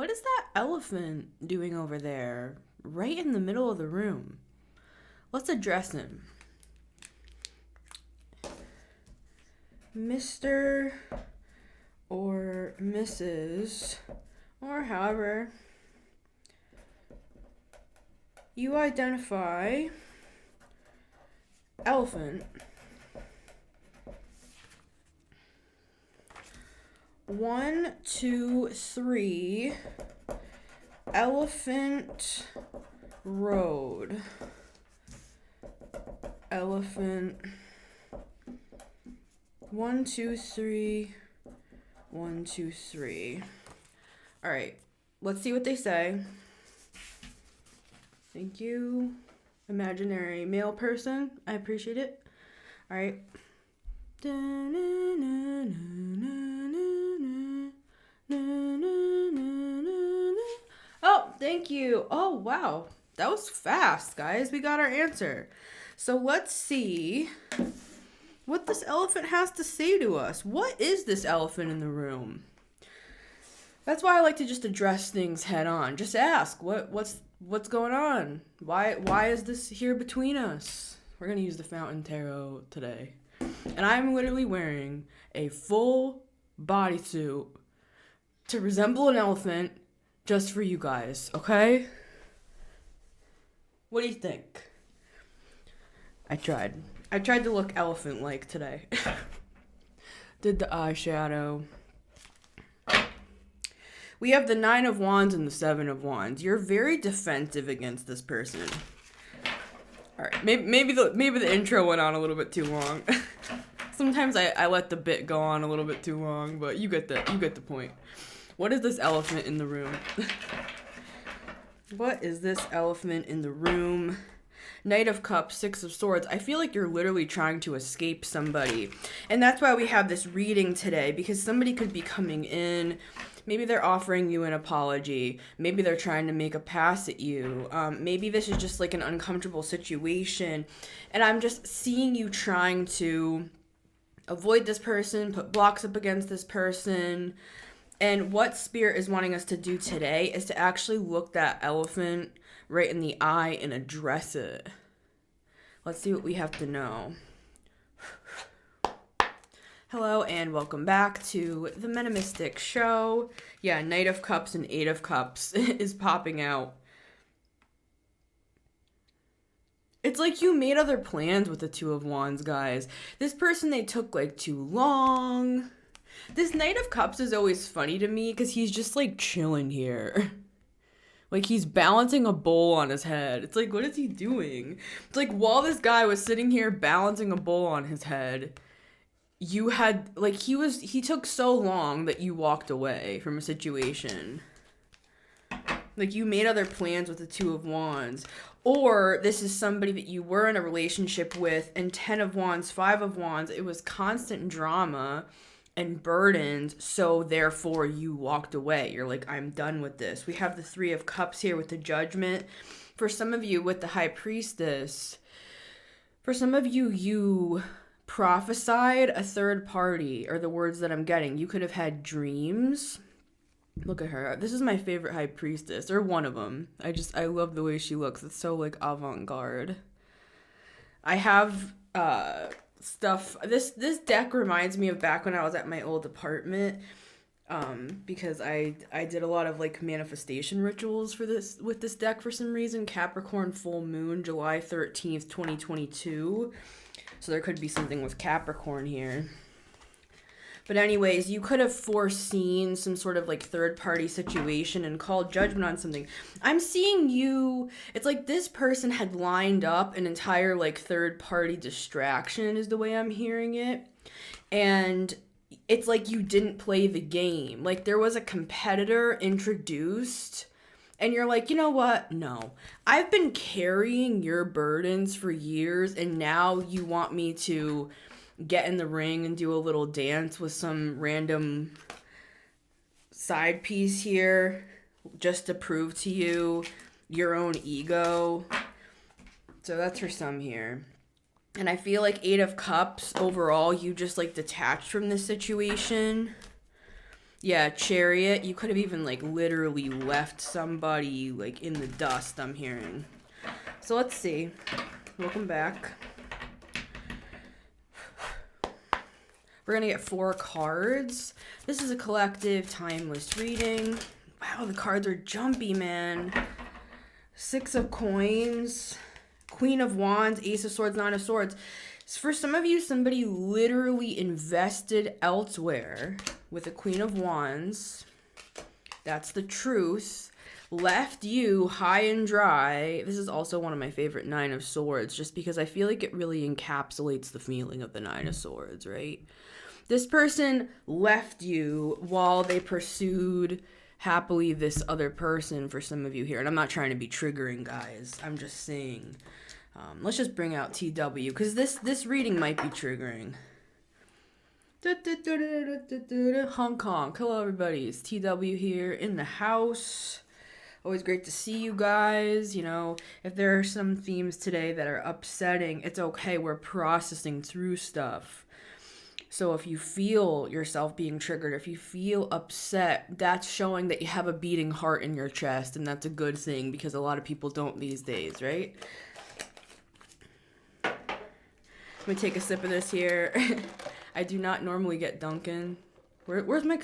what is that elephant doing over there, right in the middle of the room? Let's address him. Mr. or Mrs. or however you identify elephant. 1, 2, 3, Elephant Road. Elephant. 1, 2, 3. 1, 2, 3. All right, let's see what they say. Thank you, imaginary male person. I appreciate it. All right. Oh, thank you. Oh, wow. That was fast, guys. We got our answer. So let's see what this elephant has to say to us. What is this elephant in the room? That's why I like to just address things head on. Just ask, what's going on? Why is this here between us? We're going to use the Fountain Tarot today. And I'm literally wearing a full bodysuit to resemble an elephant just for you guys, okay? What do you think? I tried to look elephant-like today. Did the eyeshadow. We have the 9 of Wands and the 7 of Wands. You're very defensive against this person. All right, maybe the intro went on a little bit too long. Sometimes I let the bit go on a little bit too long, but you get the point. What is this elephant in the room? What is this elephant in the room? Knight of Cups, 6 of Swords. I feel like you're literally trying to escape somebody. And that's why we have this reading today, because somebody could be coming in. Maybe they're offering you an apology. Maybe they're trying to make a pass at you. Maybe this is just like an uncomfortable situation. And I'm just seeing you trying to avoid this person, put blocks up against this person. And what Spirit is wanting us to do today is to actually look that elephant right in the eye and address it. Let's see what we have to know. Hello and welcome back to the Metamystic Show. Yeah, Knight of Cups and 8 of Cups is popping out. It's like you made other plans with the 2 of Wands, guys. This person, they took like too long. This Knight of Cups is always funny to me because he's just like chilling here. Like he's balancing a bowl on his head. It's like, what is he doing? It's like while this guy was sitting here balancing a bowl on his head, you had, like, he took so long that you walked away from a situation. Like, you made other plans with the 2 of Wands. Or this is somebody that you were in a relationship with, and 10 of Wands, 5 of Wands, it was constant drama and burdens, so therefore you walked away. You're like, I'm done with this. We have the 3 of Cups here with the Judgment. For some of you, with the High Priestess, for some of you, you prophesied a third party, or the words that I'm getting. You could have had dreams. Look at her. This is my favorite High Priestess, or one of them. I love the way she looks. It's so like avant-garde. I have stuff. This deck reminds me of back when I was at my old apartment, because I did a lot of like manifestation rituals with this deck for some reason. Capricorn full moon, July 13th, 2022. So there could be something with Capricorn here. But anyways, you could have foreseen some sort of like third party situation and called judgment on something. I'm seeing you, it's like this person had lined up an entire like third party distraction is the way I'm hearing it. And it's like you didn't play the game. Like there was a competitor introduced and you're like, you know what? No, I've been carrying your burdens for years and now you want me to get in the ring and do a little dance with some random side piece here just to prove to you your own ego. So that's for some here. And I feel like 8 of Cups overall, you just like detached from this situation. Yeah, Chariot. You could have even like literally left somebody like in the dust, I'm hearing. So let's see. Welcome back. We're going to get 4 cards. This is a collective, timeless reading. Wow, the cards are jumpy, man. 6 of Coins, Queen of Wands, Ace of Swords, Nine of Swords. For some of you, somebody literally invested elsewhere with a Queen of Wands. That's the truth. Left you high and dry. This is also one of my favorite Nine of Swords, just because I feel like it really encapsulates the feeling of the Nine of Swords, right? This person left you while they pursued happily this other person for some of you here. And I'm not trying to be triggering, guys. I'm just saying. Let's just bring out TW, because this reading might be triggering. Hong Kong. Hello, everybody. It's TW here in the house. Always great to see you guys. You know, if there are some themes today that are upsetting, it's okay. We're processing through stuff. So if you feel yourself being triggered, if you feel upset, that's showing that you have a beating heart in your chest, and that's a good thing, because a lot of people don't these days, right? I'm gonna take a sip of this here. I do not normally get Dunkin'. Where's my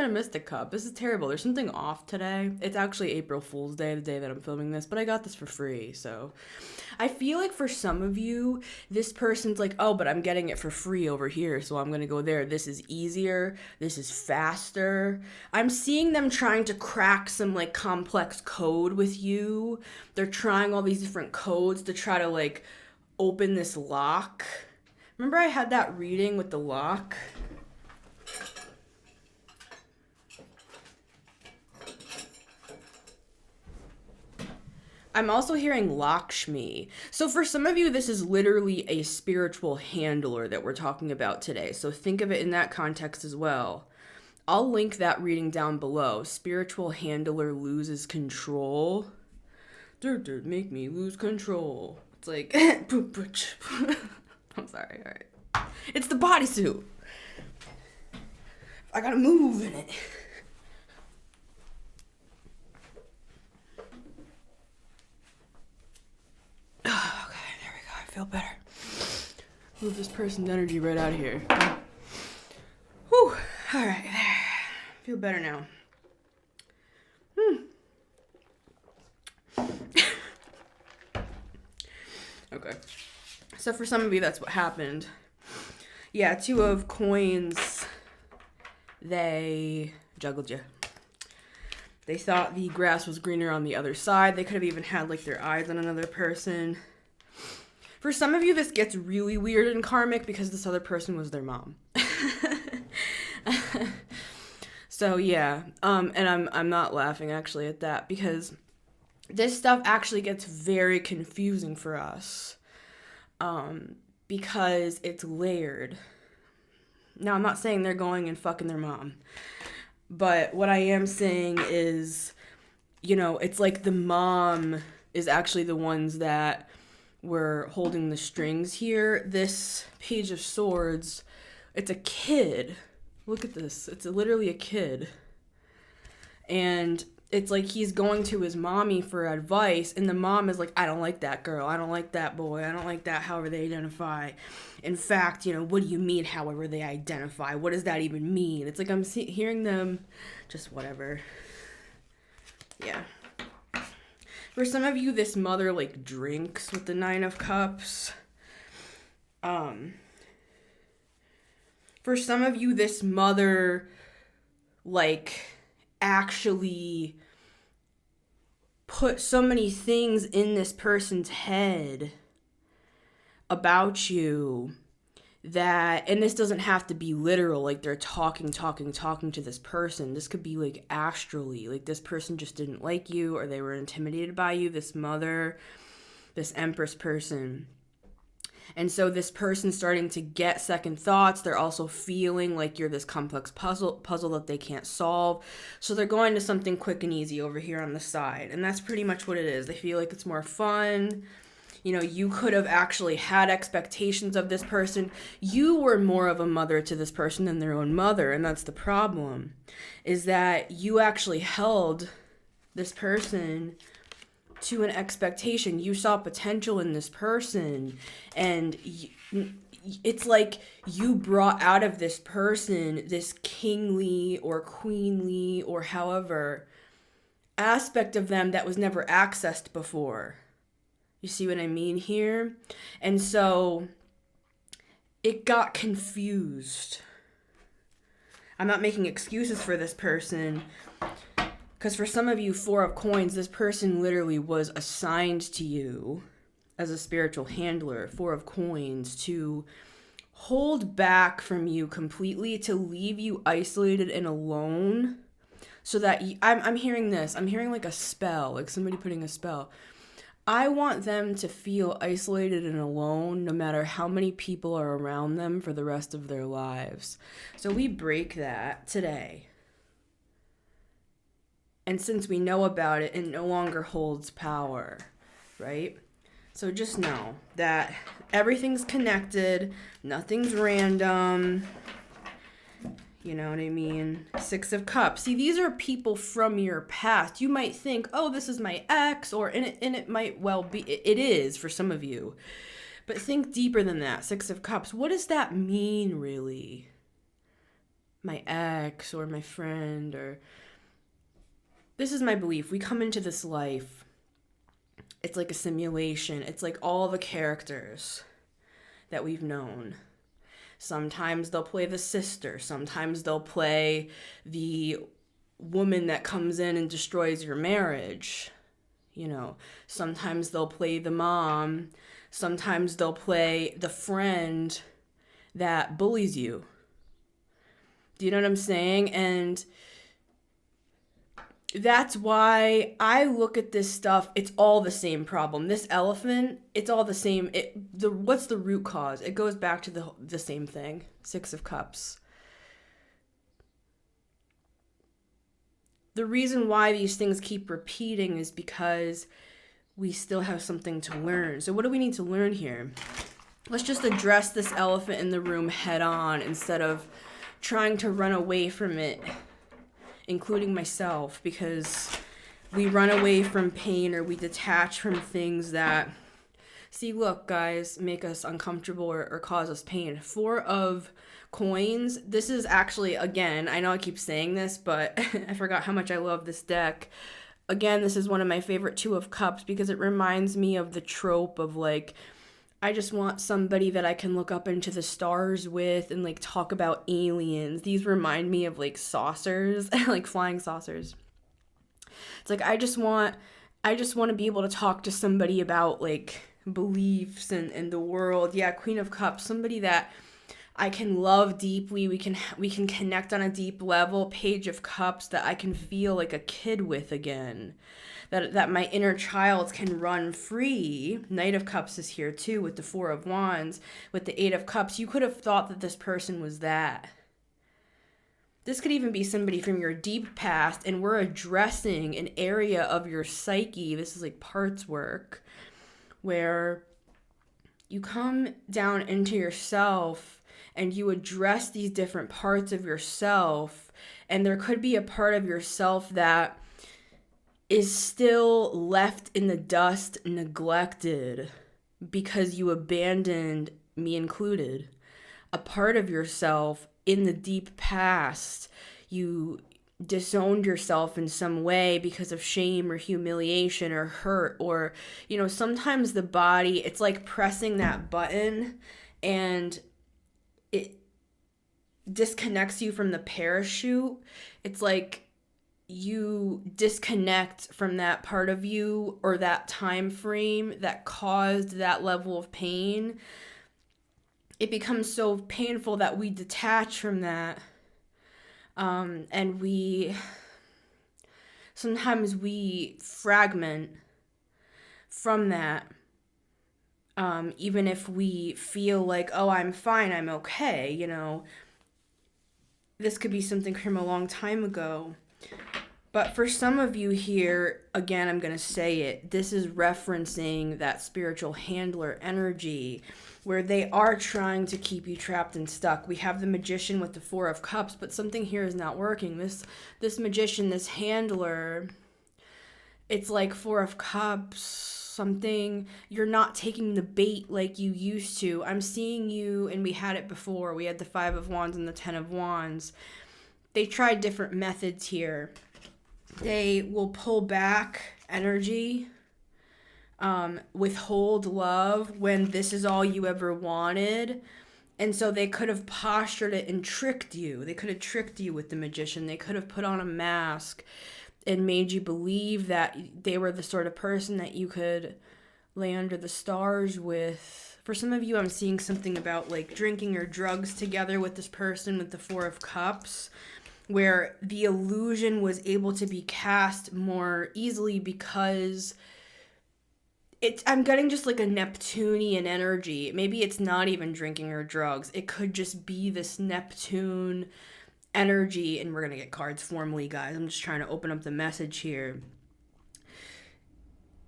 Mystic cup? This is terrible. There's something off today. It's actually April Fool's Day, the day that I'm filming this, but I got this for free, so. I feel like for some of you, this person's like, oh, but I'm getting it for free over here, so I'm gonna go there. This is easier. This is faster. I'm seeing them trying to crack some, like, complex code with you. They're trying all these different codes to try to, like, open this lock. Remember I had that reading with the lock? I'm also hearing Lakshmi. So for some of you, this is literally a spiritual handler that we're talking about today. So think of it in that context as well. I'll link that reading down below. Spiritual handler loses control. Make me lose control. It's like, I'm sorry, all right. It's the bodysuit. I gotta move in it. Okay, there we go. I feel better. Move this person's energy right out of here. Whew. All right, there. Feel better now. Okay. So for some of you, that's what happened. Yeah, 2 of Coins. They juggled you. They thought the grass was greener on the other side. They could have even had, like, their eyes on another person. For some of you, this gets really weird and karmic because this other person was their mom. So, yeah. And I'm not laughing, actually, at that, because this stuff actually gets very confusing for us. Because it's layered. Now, I'm not saying they're going and fucking their mom. But what I am saying is, you know, it's like the mom is actually the ones that were holding the strings here. This Page of Swords, it's a kid. Look at this. It's literally a kid. And it's like he's going to his mommy for advice, and the mom is like, I don't like that girl. I don't like that boy. I don't like that however they identify. In fact, you know, what do you mean however they identify? What does that even mean? It's like I'm hearing them just whatever. Yeah. For some of you, this mother, like, drinks with the 9 of Cups. For some of you, this mother, like, actually put so many things in this person's head about you that, and this doesn't have to be literal, like they're talking to this person. This could be like astrally, like this person just didn't like you or they were intimidated by you, this mother, this Empress person. And so this person's starting to get second thoughts. They're also feeling like you're this complex puzzle that they can't solve. So they're going to something quick and easy over here on the side. And that's pretty much what it is. They feel like it's more fun. You could have actually had expectations of this person. You were more of a mother to this person than their own mother, and that's the problem, is that you actually held this person to an expectation. You saw potential in this person, and it's like you brought out of this person this kingly or queenly or however aspect of them that was never accessed before. You see what I mean here? And so it got confused. I'm not making excuses for this person, because for some of you, Four of Coins, this person literally was assigned to you as a spiritual handler, Four of Coins, to hold back from you completely, to leave you isolated and alone, so that I'm hearing this. I'm hearing like a spell, like somebody putting a spell. I want them to feel isolated and alone no matter how many people are around them for the rest of their lives. So we break that today. And since we know about it, it no longer holds power, right? So just know that everything's connected, nothing's random. You know what I mean? Six of Cups. See, these are people from your past. You might think, oh, this is my ex, and it might well be, it is for some of you. But think deeper than that. Six of Cups. What does that mean, really? My ex or my friend or... This is my belief. We come into this life, it's like a simulation. It's like all the characters that we've known. Sometimes they'll play the sister. Sometimes they'll play the woman that comes in and destroys your marriage. Sometimes they'll play the mom. Sometimes they'll play the friend that bullies you. Do you know what I'm saying? And that's why I look at this stuff. It's all the same problem. This elephant, it's all the same. What's the root cause? It goes back to the same thing. Six of Cups. The reason why these things keep repeating is because we still have something to learn. So what do we need to learn here? Let's just address this elephant in the room head on instead of trying to run away from it, including myself, because we run away from pain or we detach from things that, look, guys, make us uncomfortable or cause us pain. Four of Coins, this is actually, again, I know I keep saying this, but I forgot how much I love this deck. Again, this is one of my favorite Two of Cups because it reminds me of the trope of like, I just want somebody that I can look up into the stars with and like talk about aliens. These remind me of like saucers, like flying saucers. It's like I just want to be able to talk to somebody about like beliefs and the world. Yeah, Queen of Cups, somebody that I can love deeply. We can connect on a deep level. Page of Cups, that I can feel like a kid with again. That my inner child can run free. Knight of Cups is here too with the Four of Wands, with the Eight of Cups. You could have thought that this person was that. This could even be somebody from your deep past, and we're addressing an area of your psyche. This is like parts work, where you come down into yourself and you address these different parts of yourself, and there could be a part of yourself that is still left in the dust, neglected, because you abandoned, me included, a part of yourself in the deep past. You disowned yourself in some way because of shame or humiliation or hurt, or, sometimes the body, it's like pressing that button and it disconnects you from the parachute. It's like you disconnect from that part of you or that time frame that caused that level of pain. It becomes so painful that we detach from that. And sometimes we fragment from that. Even if we feel like, oh, I'm fine, I'm okay, This could be something from a long time ago. But for some of you here, again, I'm going to say it, this is referencing that spiritual handler energy where they are trying to keep you trapped and stuck. We have the magician with the Four of Cups, but something here is not working. This magician, this handler, it's like Four of Cups, something, you're not taking the bait like you used to. I'm seeing you, and we had it before. We had the Five of Wands and the Ten of Wands. They tried different methods here. They will pull back energy, withhold love when this is all you ever wanted. And so they could have postured it and tricked you. They could have tricked you with the magician. They could have put on a mask and made you believe that they were the sort of person that you could lay under the stars with. For some of you, I'm seeing something about like drinking or drugs together with this person with the Four of Cups, where the illusion was able to be cast more easily because I'm getting just like a Neptunian energy. Maybe it's not even drinking or drugs. It could just be this Neptune energy, and we're going to get cards formally, guys. I'm just trying to open up the message here.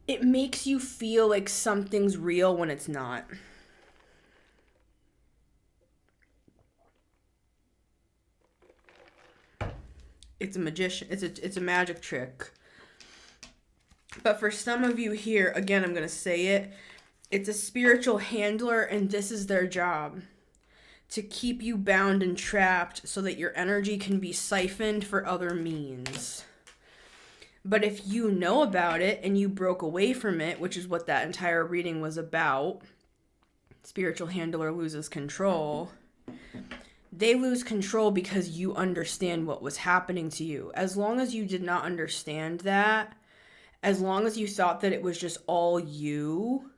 It makes you feel like something's real when it's not. It's a magician. It's a magic trick. But for some of you here, again, I'm going to say it, it's a spiritual handler, and this is their job. To keep you bound and trapped so that your energy can be siphoned for other means. But if you know about it and you broke away from it, which is what that entire reading was about, spiritual handler loses control. They lose control because you understand what was happening to you. As long as you did not understand that, as long as you thought that it was just all you,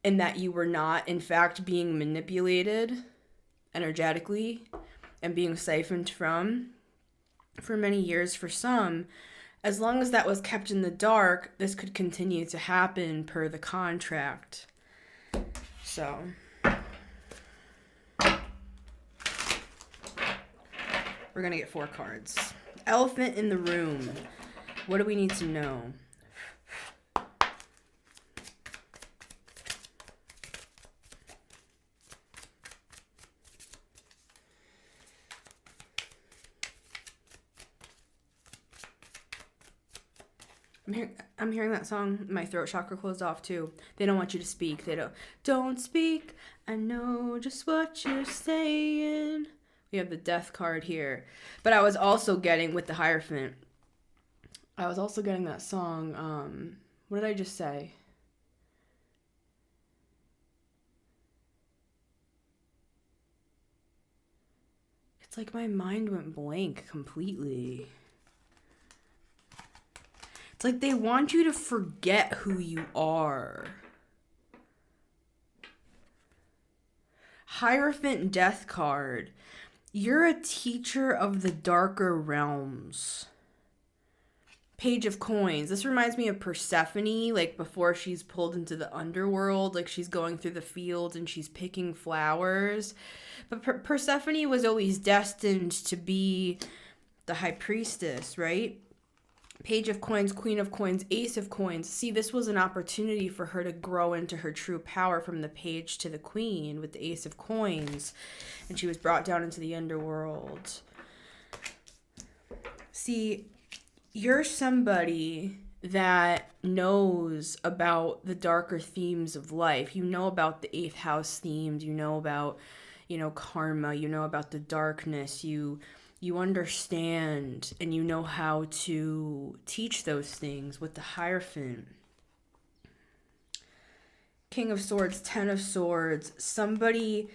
and that you were not, in fact, being manipulated energetically and being siphoned from for many years for some, as long as that was kept in the dark, this could continue to happen per the contract. So we're going to get 4 cards. Elephant in the room. What do we need to know? I'm hearing that song. My throat chakra closed off too. They don't want you to speak. They don't speak. I know just what you're saying. We have the death card here. But I was also getting, with the Hierophant, I was also getting that song. What did I just say? It's like my mind went blank completely. It's like they want you to forget who you are. Hierophant death card. You're a teacher of the darker realms. Page of Coins. This reminds me of Persephone, like before she's pulled into the underworld, like she's going through the fields and she's picking flowers. But Persephone was always destined to be the high priestess, right? Page of Coins, Queen of Coins, Ace of Coins. See, this was an opportunity for her to grow into her true power from the page to the queen with the Ace of Coins. And she was brought down into the underworld. See, you're somebody that knows about the darker themes of life. You know about the 8th house themes. You know about, karma. You know about the darkness. You understand, and you know how to teach those things with the Hierophant. King of Swords, 10 of Swords. Somebody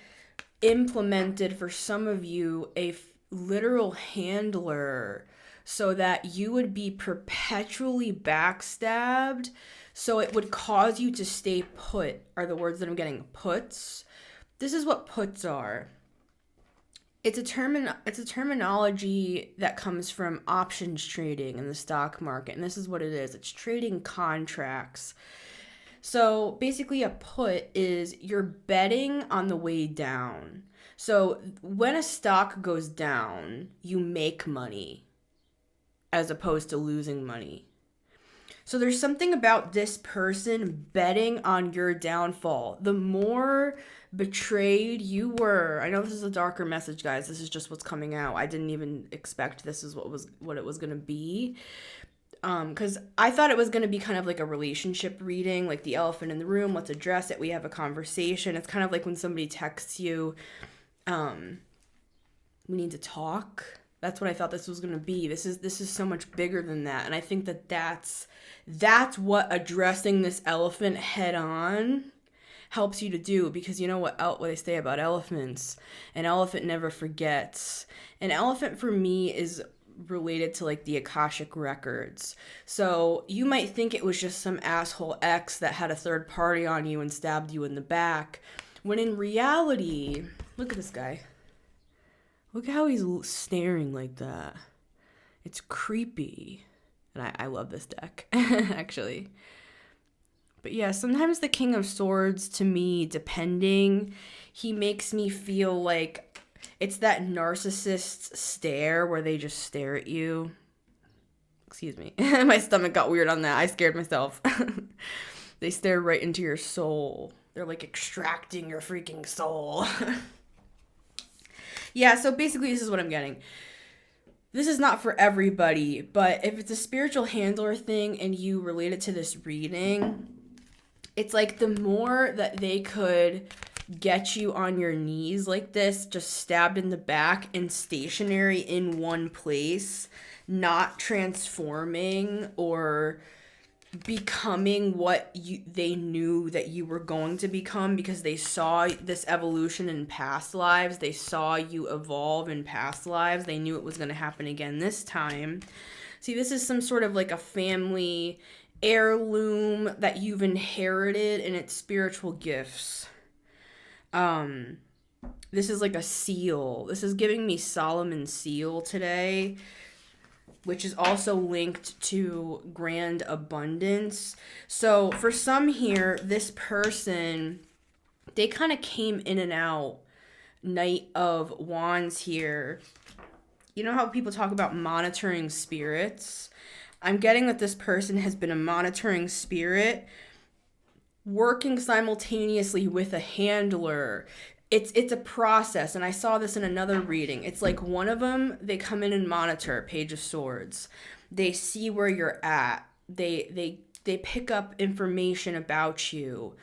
implemented for some of you a literal handler so that you would be perpetually backstabbed, so it would cause you to stay put, are the words that I'm getting. Puts. This is what puts are. It's a terminology that comes from options trading in the stock market, and this is what it is. It's trading contracts. So basically a put is you're betting on the way down. So when a stock goes down, you make money. as opposed to losing money. So there's something about this person betting on your downfall. The more betrayed you were, I know this is a darker message, guys. This is just what's coming out. I didn't even expect this is what it was gonna be. Because I thought it was gonna be kind of like a relationship reading, like the elephant in the room. Let's address it. We have a conversation. It's kind of like when somebody texts you, we need to talk. That's what I thought this was going to be. This is so much bigger than that. And I think that's what addressing this elephant head on helps you to do, because you know what they say about elephants? An elephant never forgets. An elephant for me is related to like the Akashic records. So you might think it was just some asshole ex that had a third party on you and stabbed you in the back, when in reality, look at this guy. Look how he's staring like that. It's creepy. And I love this deck, actually. But yeah, sometimes the King of Swords, to me, depending, he makes me feel like it's that narcissist stare where they just stare at you. Excuse me. My stomach got weird on that. I scared myself. They stare right into your soul. They're like extracting your freaking soul. Yeah, so basically this is what I'm getting. This is not for everybody, but if it's a spiritual handler thing and you relate it to this reading, it's like the more that they could get you on your knees like this, just stabbed in the back and stationary in one place, not transforming or becoming what they knew that you were going to become, because they saw this evolution in past lives. They saw you evolve in past lives. They knew it was going to happen again this time. See, this is some sort of like a family heirloom that you've inherited, and it's spiritual gifts. This is like a seal. This is giving me Solomon's seal today, which is also linked to grand abundance. So for some here, this person, they kind of came in and out. Knight of Wands here. You know how people talk about monitoring spirits? I'm getting that this person has been a monitoring spirit, working simultaneously with a handler. It's a process, and I saw this in another reading. It's like one of them, they come in and monitor, Page of Swords. They see where you're at. They pick up information about you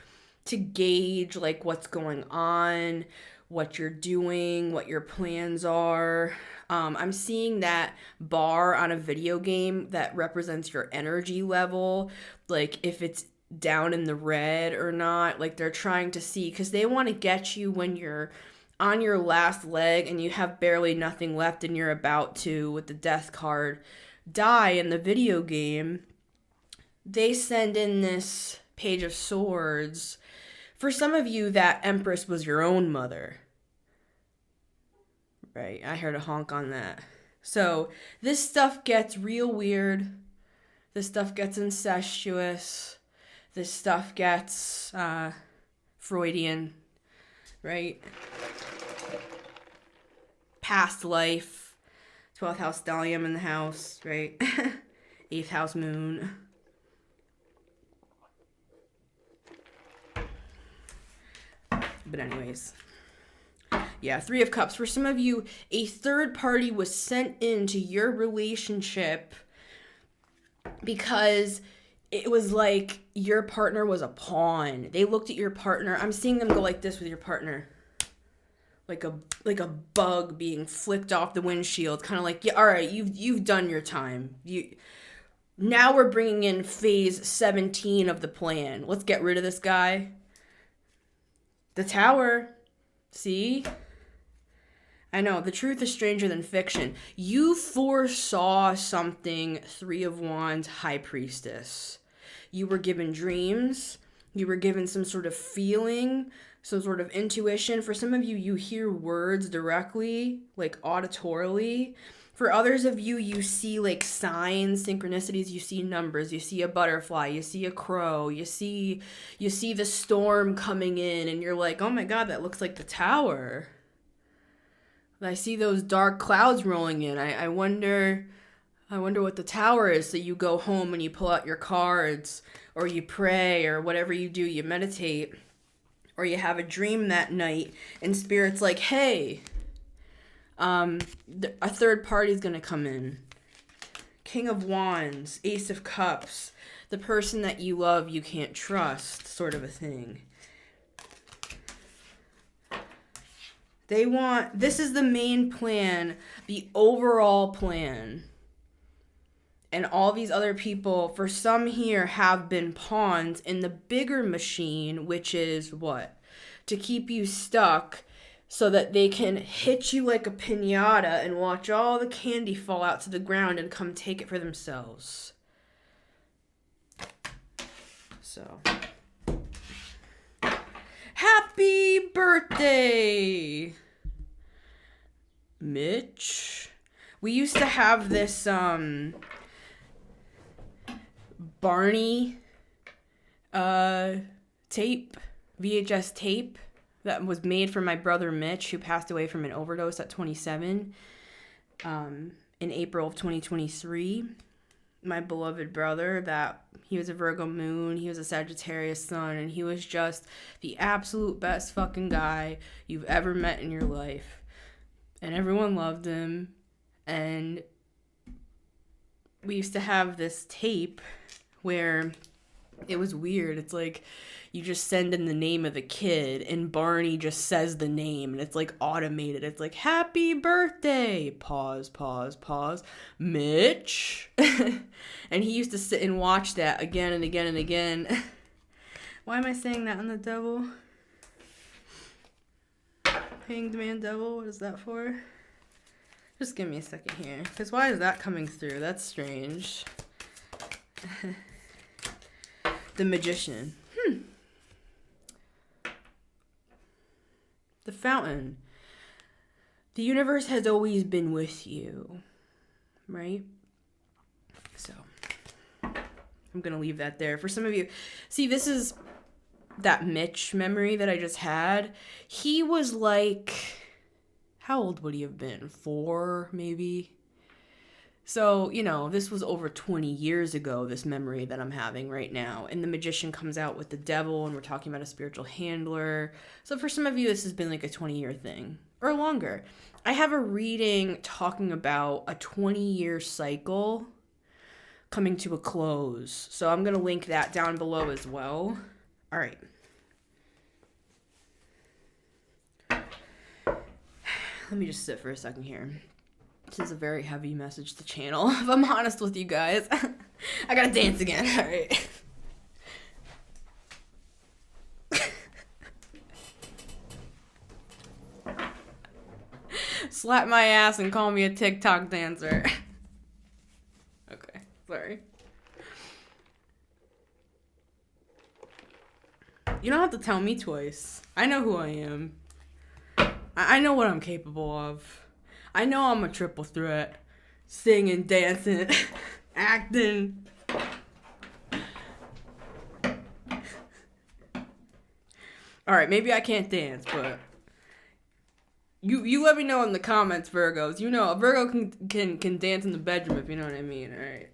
to gauge like what's going on, what you're doing, what your plans are. I'm seeing that bar on a video game that represents your energy level, like if it's down in the red or not. Like they're trying to see, because they want to get you when you're on your last leg and you have barely nothing left and you're about to, with the death card, die in the video game. They send in this Page of Swords. For some of you, that Empress was your own mother. Right, I heard a honk on that. So this stuff gets real weird. This stuff gets incestuous. This stuff gets Freudian, right? Past life. 12th house stellium in the house, right? 8th house moon. But anyways. Yeah, 3 of Cups. For some of you, a third party was sent into your relationship because it was like your partner was a pawn. They looked at your partner. I'm seeing them go like this with your partner. Like a bug being flicked off the windshield. Kind of like, yeah, all right, you've done your time. Now we're bringing in phase 17 of the plan. Let's get rid of this guy. The Tower. See? I know, the truth is stranger than fiction. You foresaw something, 3 of Wands, High Priestess. You were given dreams. You were given some sort of feeling, some sort of intuition. For some of you, you hear words directly, like auditorily. For others of you, you see like signs, synchronicities, you see numbers, you see a butterfly, you see a crow, you see the storm coming in, and you're like, oh my God, that looks like the Tower. I see those dark clouds rolling in. I wonder I wonder what the tower is. So you go home and you pull out your cards, or you pray, or whatever you do, you meditate, or you have a dream that night, and Spirit's like, hey, a third party's gonna come in. King of Wands, Ace of Cups, the person that you love you can't trust, sort of a thing. This is the main plan, the overall plan. And all these other people, for some here, have been pawns in the bigger machine, which is what? To keep you stuck so that they can hit you like a piñata and watch all the candy fall out to the ground and come take it for themselves. So, happy birthday, Mitch. We used to have this, Barney, tape, VHS tape that was made for my brother Mitch, who passed away from an overdose at 27, in April of 2023. My beloved brother, that he was a Virgo moon, he was a Sagittarius sun, and he was just the absolute best fucking guy you've ever met in your life. And everyone loved him. And we used to have this tape where it was weird. It's like you just send in the name of the kid and Barney just says the name and it's like automated. It's like, happy birthday, pause, Mitch. And he used to sit and watch that again and again and again. Why am I saying that on the devil? Hanged man devil, what is that for? Just give me a second here, because why is that coming through? That's strange. The Magician. The Fountain. The universe has always been with you, right? So, I'm going to leave that there. For some of you, see, this is that Mitch memory that I just had. He was like, how old would he have been? 4, maybe? So, you know, this was over 20 years ago, this memory that I'm having right now. And the Magician comes out with the devil, and we're talking about a spiritual handler. So for some of you, this has been like a 20-year thing, or longer. I have a reading talking about a 20-year cycle coming to a close. So I'm going to link that down below as well. All right. Let me just sit for a second here. This is a very heavy message to channel, if I'm honest with you guys. I gotta dance again, alright. Slap my ass and call me a TikTok dancer. Okay, sorry. You don't have to tell me twice. I know who I am. I know what I'm capable of. I know I'm a triple threat. Singing, dancing, acting. Alright, maybe I can't dance, but you let me know in the comments, Virgos. You know, a Virgo can dance in the bedroom, if you know what I mean, alright?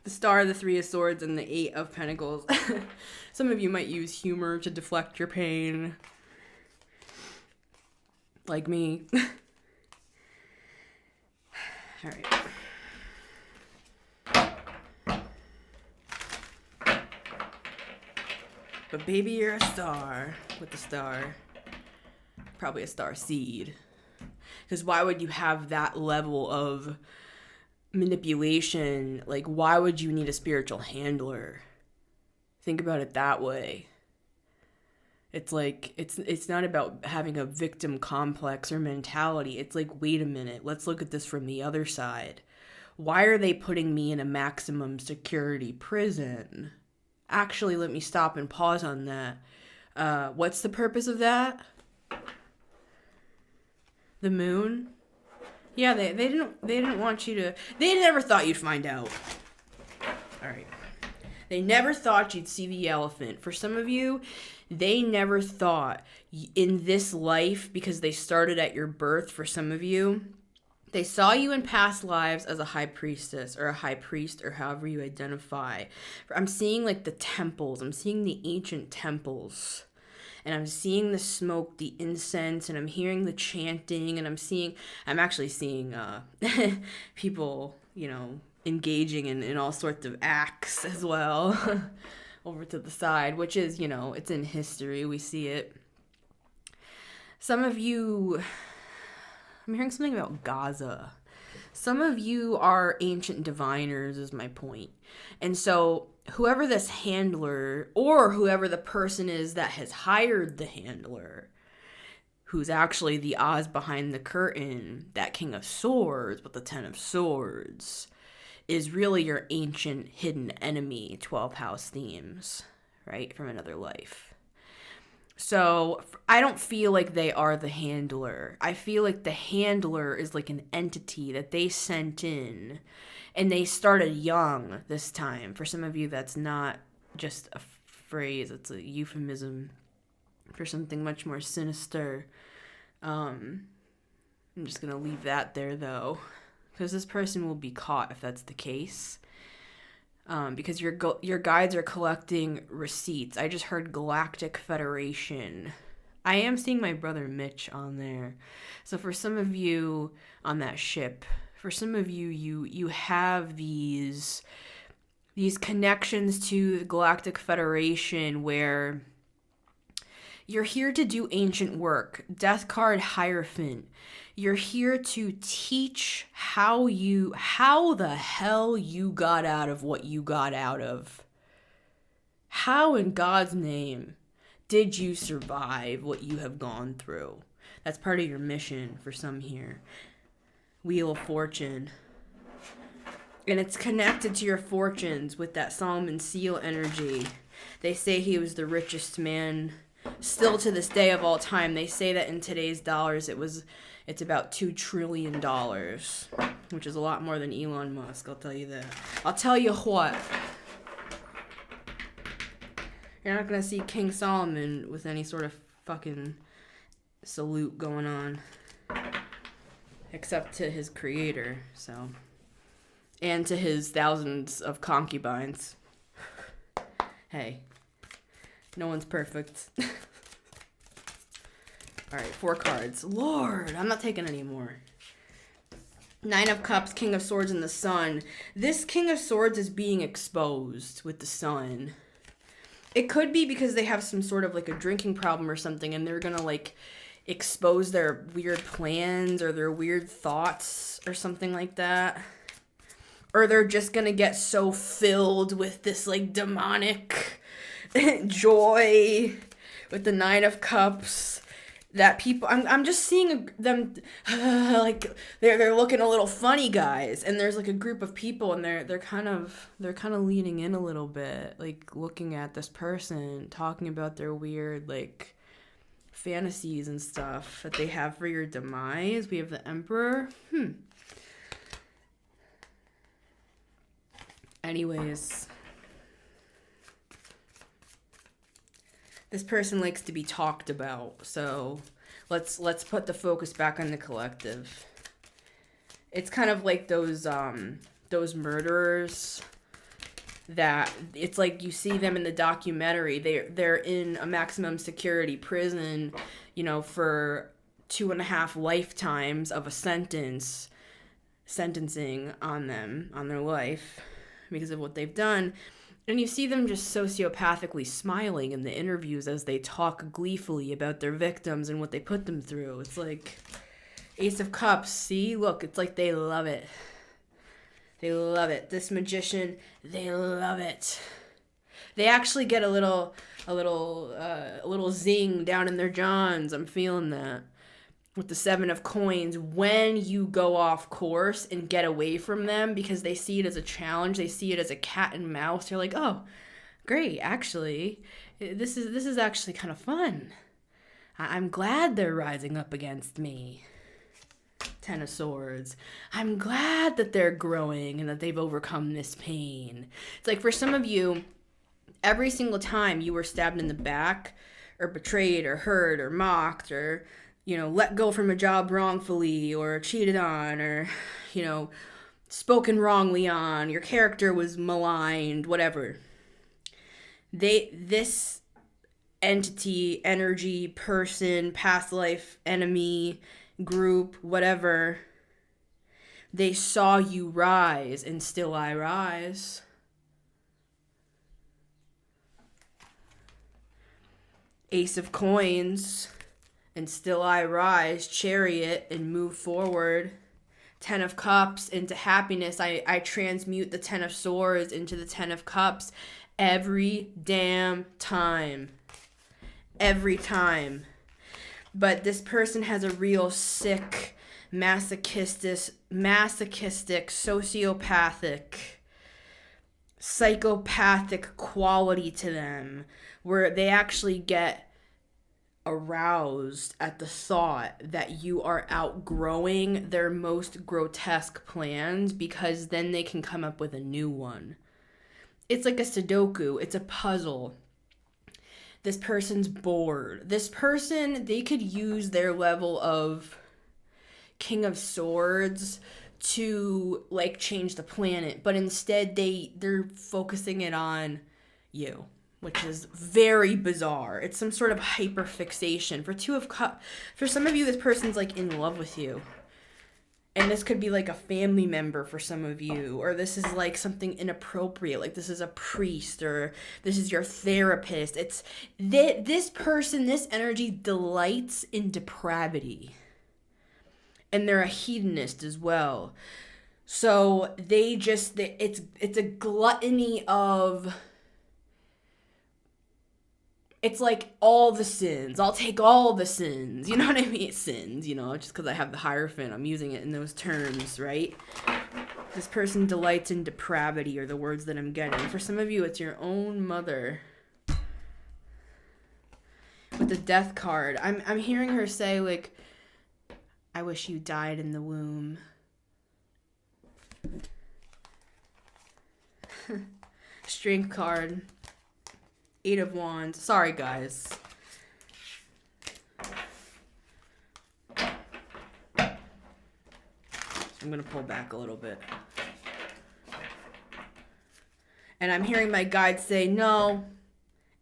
The Star, the 3 of Swords, and the 8 of Pentacles. Some of you might use humor to deflect your pain. Like me. All right. But baby, you're a star with the star. Probably a star seed. Because why would you have that level of manipulation? Like, why would you need a spiritual handler? Think about it that way. It's like, it's not about having a victim complex or mentality. It's like, wait a minute, let's look at this from the other side. Why are they putting me in a maximum security prison? Actually, let me stop and pause on that. What's the purpose of that? The moon? Yeah, they didn't want you to, they never thought you'd find out. All right. They never thought you'd see the elephant. For some of you, they never thought in this life, because they started at your birth, for some of you, They saw you in past lives as a high priestess or a high priest or however you identify. I'm seeing like the temples. I'm seeing the ancient temples. And I'm seeing the smoke, the incense, and I'm hearing the chanting, and I'm actually seeing people, engaging in all sorts of acts as well over to the side, which is, it's in history. We see it. Some of you, I'm hearing something about Gaza. Some of you are ancient diviners, is my point. And so whoever this handler or whoever the person is that has hired the handler, who's actually the Oz behind the curtain, that King of Swords with the 10 of Swords, is really your ancient hidden enemy, 12 house themes, right? From another life. So I don't feel like they are the handler. I feel like the handler is like an entity that they sent in, and they started young this time. For some of you, that's not just a phrase, it's a euphemism for something much more sinister. I'm just going to leave that there, though, because this person will be caught if that's the case. Because your guides are collecting receipts. I just heard Galactic Federation. I am seeing my brother Mitch on there. So for some of you on that ship, for some of you, you have these connections to the Galactic Federation where you're here to do ancient work. Death card Hierophant. You're here to teach how the hell you got out of what you got out of. How in God's name did you survive what you have gone through? That's part of your mission for some here. Wheel of Fortune. And it's connected to your fortunes with that Solomon Seal energy. They say he was the richest man still to this day of all time. They say that in today's dollars it's about $2 trillion, which is a lot more than Elon Musk, I'll tell you that. I'll tell you what. You're not going to see King Solomon with any sort of fucking salute going on. Except to his creator, so. And to his thousands of concubines. Hey. No one's perfect. All right, 4 cards. Lord, I'm not taking any more. 9 of Cups, King of Swords, and the Sun. This King of Swords is being exposed with the Sun. It could be because they have some sort of like a drinking problem or something, and they're gonna like expose their weird plans or their weird thoughts or something like that. Or they're just gonna get so filled with this like demonic joy with the 9 of Cups that people I'm just seeing them like they're looking a little funny, guys, and there's like a group of people and they're kind of leaning in a little bit, like looking at this person talking about their weird like fantasies and stuff that they have for your demise. We have the Emperor. Anyways, this person likes to be talked about, so let's put the focus back on the collective. It's kind of like those murderers that it's like you see them in the documentary. They're in a maximum security prison, for 2.5 lifetimes of a sentencing on them, on their life, because of what they've done. And you see them just sociopathically smiling in the interviews as they talk gleefully about their victims and what they put them through. It's like Ace of Cups. See, look, it's like they love it. They love it. This magician, they love it. They actually get a little zing down in their johns. I'm feeling that. With the 7 of Coins, when you go off course and get away from them because they see it as a challenge, they see it as a cat and mouse, they're like, oh, great, actually, this is actually kind of fun. I'm glad they're rising up against me. 10 of Swords. I'm glad that they're growing and that they've overcome this pain. It's like for some of you, every single time you were stabbed in the back or betrayed or hurt or mocked or let go from a job wrongfully or cheated on or, you know, spoken wrongly on, your character was maligned, whatever. This entity, energy, person, past life, enemy, group, whatever, they saw you rise, and still I rise. Ace of Coins, and still I rise. Chariot, and move forward. Ten of Cups, into happiness. I transmute the Ten of Swords into the Ten of Cups every damn time. Every time. But this person has a real sick, masochistic, sociopathic, psychopathic quality to them, where they actually get aroused at the thought that you are outgrowing their most grotesque plans, because then they can come up with a new one. It's like a Sudoku. It's a puzzle. This person's bored. This person, they could use their level of King of Swords to like change the planet, but instead they're focusing it on you, which is very bizarre. It's some sort of hyperfixation. For some of you, this person's like in love with you. And this could be like a family member for some of you, or this is like something inappropriate, like this is a priest, or this is your therapist. It's this person, this energy delights in depravity. And they're a hedonist as well. So it's a gluttony of, it's like all the sins. I'll take all the sins. You know what I mean? Sins, just because I have the Hierophant, I'm using it in those terms, right? This person delights in depravity, are the words that I'm getting. For some of you, it's your own mother. With the Death card, I'm hearing her say, like, I wish you died in the womb. Strength card. 8 of Wands. Sorry, guys. I'm going to pull back a little bit. And I'm hearing my guides say, no,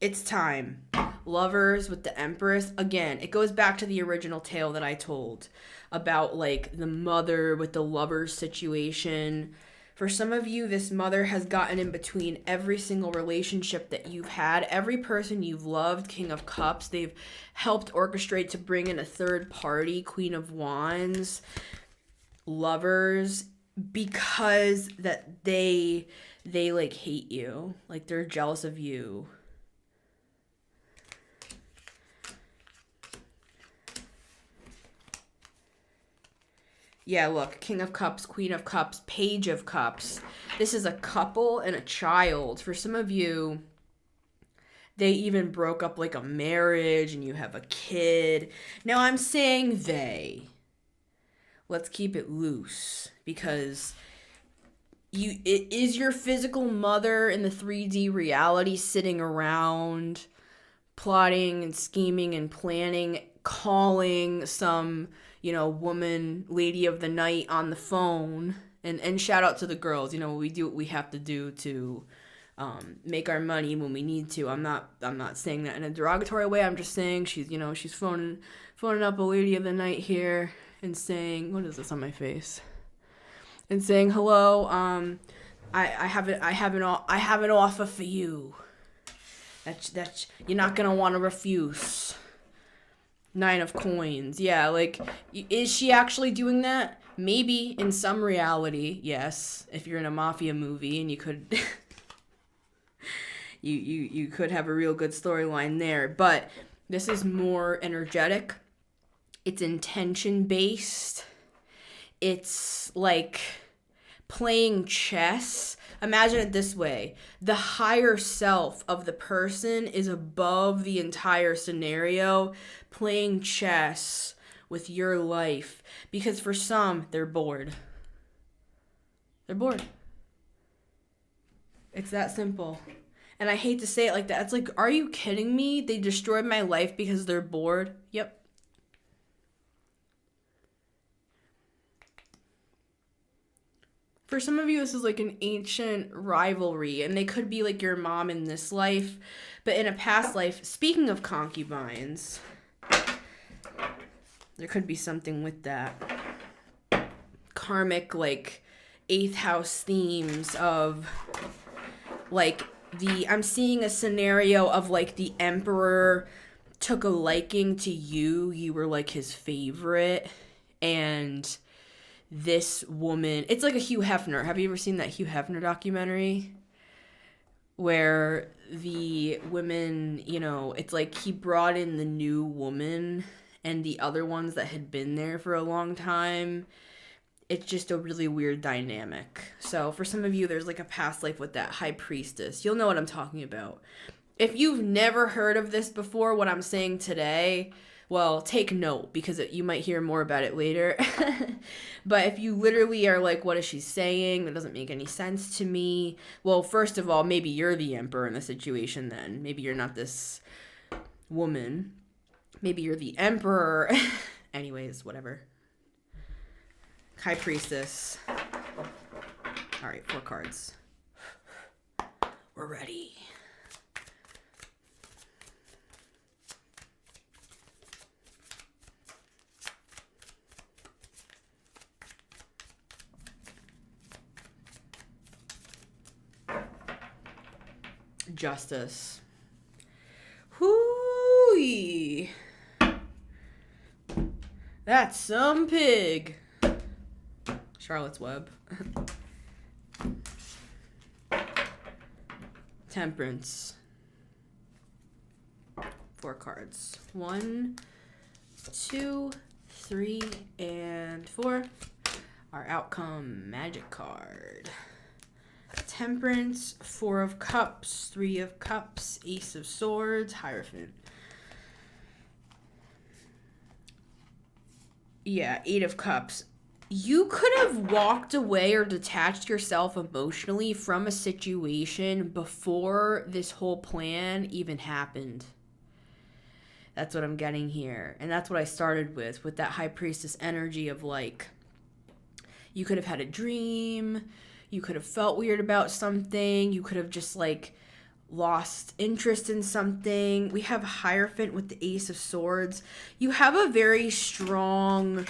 it's time. Lovers with the Empress. Again, it goes back to the original tale that I told about like the mother with the lover situation. For some of you, this mother has gotten in between every single relationship that you've had, every person you've loved, King of Cups. They've helped orchestrate to bring in a third party, Queen of Wands, Lovers, because that they like hate you, like they're jealous of you. Yeah, look, King of Cups, Queen of Cups, Page of Cups. This is a couple and a child. For some of you, they even broke up like a marriage and you have a kid. Now I'm saying they. Let's keep it loose, because it is your physical mother in the 3D reality sitting around plotting and scheming and planning, calling some woman, lady of the night on the phone, and shout out to the girls. We do what we have to do to make our money when we need to. I'm not saying that in a derogatory way. I'm just saying she's phoning up a lady of the night here and saying, what is this on my face? And saying, hello, I have an offer for you. That you're not gonna want to refuse. 9 of Coins. Yeah, like, is she actually doing that? Maybe in some reality, yes. If you're in a mafia movie and you could you could have a real good storyline there. But this is more energetic. It's intention based. It's like playing chess. Imagine it this way. The higher self of the person is above the entire scenario, playing chess with your life. Because for some, they're bored. They're bored. It's that simple. And I hate to say it like that. It's like, are you kidding me? They destroyed my life because they're bored? Yep. For some of you, this is like an ancient rivalry, and they could be like your mom in this life, but in a past life, speaking of concubines, there could be something with that. Karmic, like, 8th house themes of, like, I'm seeing a scenario of, like, the emperor took a liking to you. You were, like, his favorite, and this woman, it's like a Hugh Hefner. Have you ever seen that Hugh Hefner documentary? Where the women, you know, it's like he brought in the new woman and the other ones that had been there for a long time. It's just a really weird dynamic. So for some of you, there's like a past life with that high priestess. You'll know what I'm talking about. If you've never heard of this before, what I'm saying today, well, take note because you might hear more about it later. But if you literally are like, what is she saying? That doesn't make any sense to me. Well, first of all, maybe you're the emperor in the situation then. Maybe you're not this woman. Maybe you're the emperor. Anyways, whatever. High priestess. All right, 4 cards. We're ready. Justice. Hooey. That's some pig. Charlotte's Web. Temperance. 4 cards. 1, 2, 3, and 4. Our outcome, magic card. Temperance, 4 of Cups, 3 of Cups, Ace of Swords, Hierophant. Yeah, 8 of Cups. You could have walked away or detached yourself emotionally from a situation before this whole plan even happened. That's what I'm getting here. And that's what I started with that High Priestess energy of like, you could have had a dream. You could have felt weird about something. You could have just like lost interest in something. We have Hierophant with the Ace of Swords. You have a very strong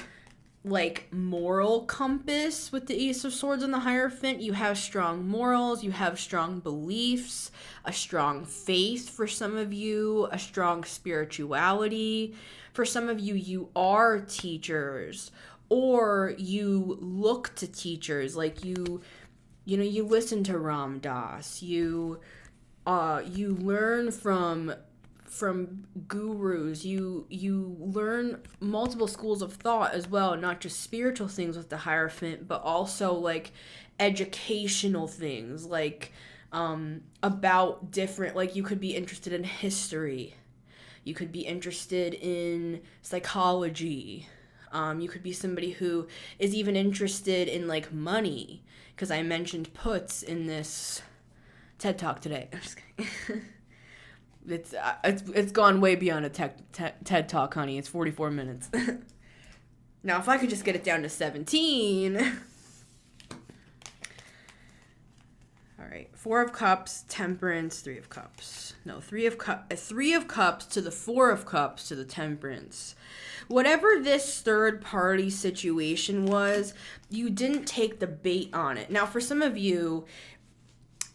like moral compass with the Ace of Swords and the Hierophant. You have strong morals. You have strong beliefs, a strong faith for some of you, a strong spirituality. For some of you, you are teachers or you look to teachers. Like you know, you listen to Ram Dass. You learn from gurus. You learn multiple schools of thought as well, not just spiritual things with the Hierophant, but also like educational things, like about different, like you could be interested in history. You could be interested in psychology. You could be somebody who is even interested in like money, because I mentioned puts in this TED Talk today. I'm just kidding. It's gone way beyond a TED Talk, honey. It's 44 minutes. Now, if I could just get it down to 17. All right. 4 of Cups, Temperance, 3 of Cups. No, 3 of Cups to the 4 of Cups to the Temperance. Whatever this third party situation was, you didn't take the bait on it. Now, for some of you,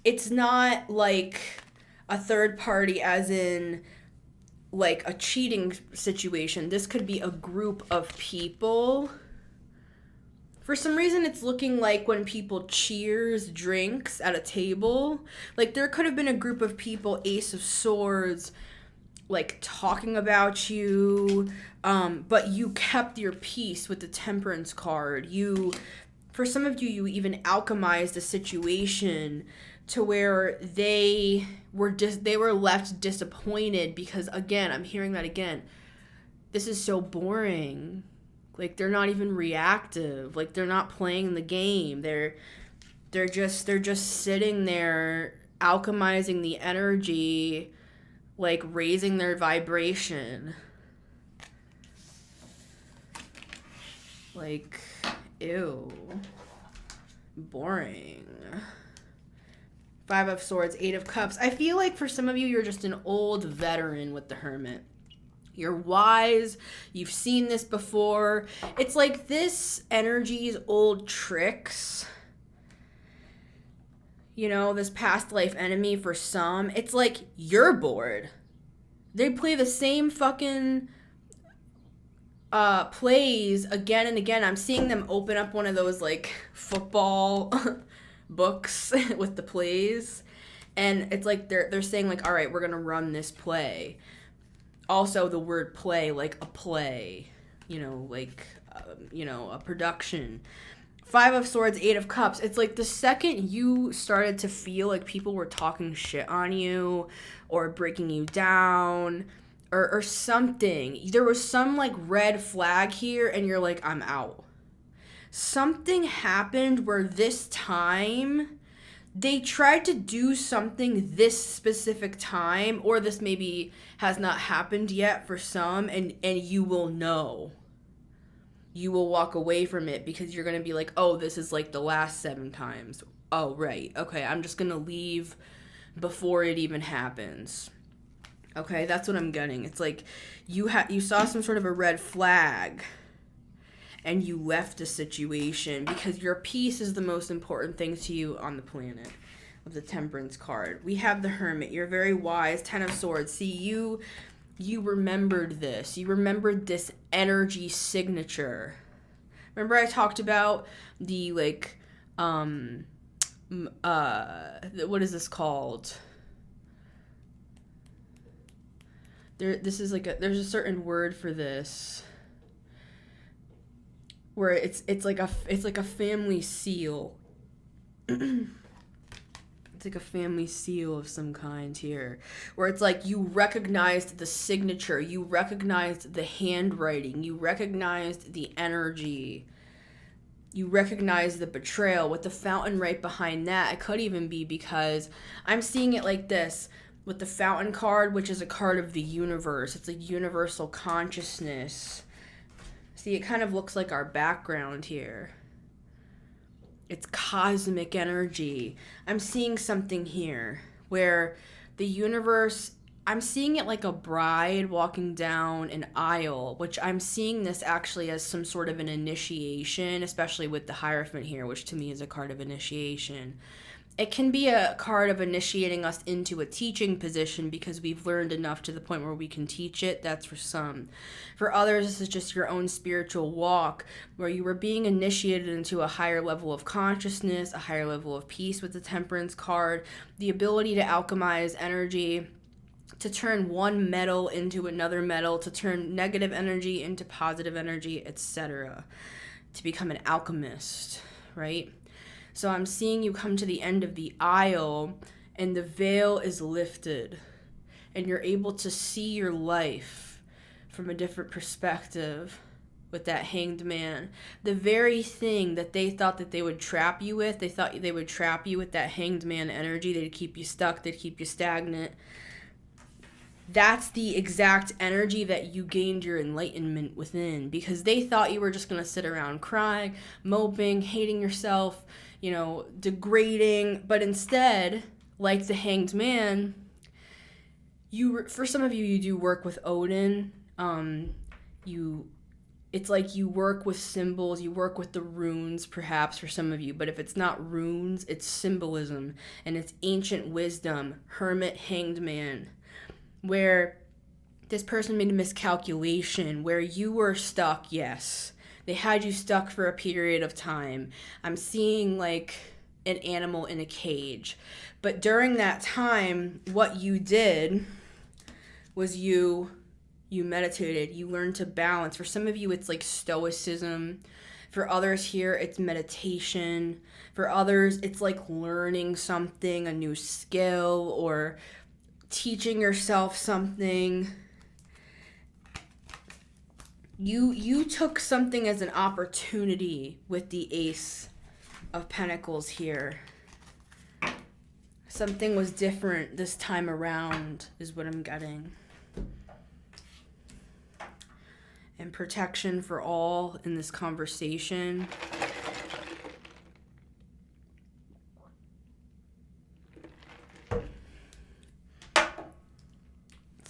it's not like a third party as in like a cheating situation. This could be a group of people. For some reason, it's looking like when people cheers drinks at a table. Like there could have been a group of people, Ace of Swords, like talking about you, but you kept your peace with the Temperance card. For some of you, you even alchemized a situation to where they were left disappointed because, again, I'm hearing that again. This is so boring. Like they're not even reactive. Like they're not playing the game. They're just sitting there alchemizing the energy, like raising their vibration. Like, ew. Boring. 5 of Swords, 8 of Cups. I feel like for some of you, you're just an old veteran with the Hermit. You're wise. You've seen this before. It's like this energy's old tricks. You know, this past life enemy for some. It's like you're bored. They play the same fucking plays again and again. I'm seeing them open up one of those like football books with the plays, and it's like they're saying like, all right, we're gonna run this play. Also, the word play, like a play, like a production. 5 of Swords, 8 of Cups. It's like the second you started to feel like people were talking shit on you or breaking you down or something, there was some like red flag here and you're like, I'm out. Something happened where this time they tried to do something this specific time, or this maybe has not happened yet for some, and you will know. You will walk away from it because you're going to be like, oh, this is like the last 7 times. Oh, right. Okay, I'm just going to leave before it even happens. Okay, that's what I'm getting. It's like you saw some sort of a red flag and you left a situation because your peace is the most important thing to you on the planet of the Temperance card. We have the Hermit. You're very wise. 10 of Swords. See, you remembered this. You remembered this energy signature. Remember I talked about the like what is this called? There's a certain word for this where it's like a family seal. It's like a family seal of some kind here, where it's like you recognized the signature, you recognized the handwriting, you recognized the energy, you recognized the betrayal. With the fountain right behind that, it could even be because I'm seeing it like this. With the Fountain card, which is a card of the universe. It's like universal consciousness. See, it kind of looks like our background here. It's cosmic energy. I'm seeing something here where the universe, I'm seeing it like a bride walking down an aisle, which I'm seeing this actually as some sort of an initiation, especially with the Hierophant here, which to me is a card of initiation. It can be a card of initiating us into a teaching position because we've learned enough to the point where we can teach it. That's for some. For others, this is just your own spiritual walk where you were being initiated into a higher level of consciousness, a higher level of peace with the Temperance card, the ability to alchemize energy, to turn one metal into another metal, to turn negative energy into positive energy, etc. To become an alchemist, right? So I'm seeing you come to the end of the aisle and the veil is lifted and you're able to see your life from a different perspective with that Hanged Man. The very thing that they thought that they would trap you with, they thought they would trap you with that Hanged Man energy. They'd keep you stuck. They'd keep you stagnant. That's the exact energy that you gained your enlightenment within, because they thought you were just going to sit around crying, moping, hating yourself, degrading. But instead, like the Hanged Man, for some of you, you do work with Odin. It's like you work with symbols, you work with the runes perhaps for some of you, but if it's not runes, it's symbolism and it's ancient wisdom, Hermit, Hanged Man, where this person made a miscalculation, where you were stuck, yes. They had you stuck for a period of time. I'm seeing like an animal in a cage. But during that time, what you did was you meditated. You learned to balance. For some of you, it's like stoicism. For others here, it's meditation. For others, it's like learning something, a new skill, or teaching yourself something. You took something as an opportunity with the Ace of Pentacles here. Something was different this time around is what I'm getting. And protection for all in this conversation.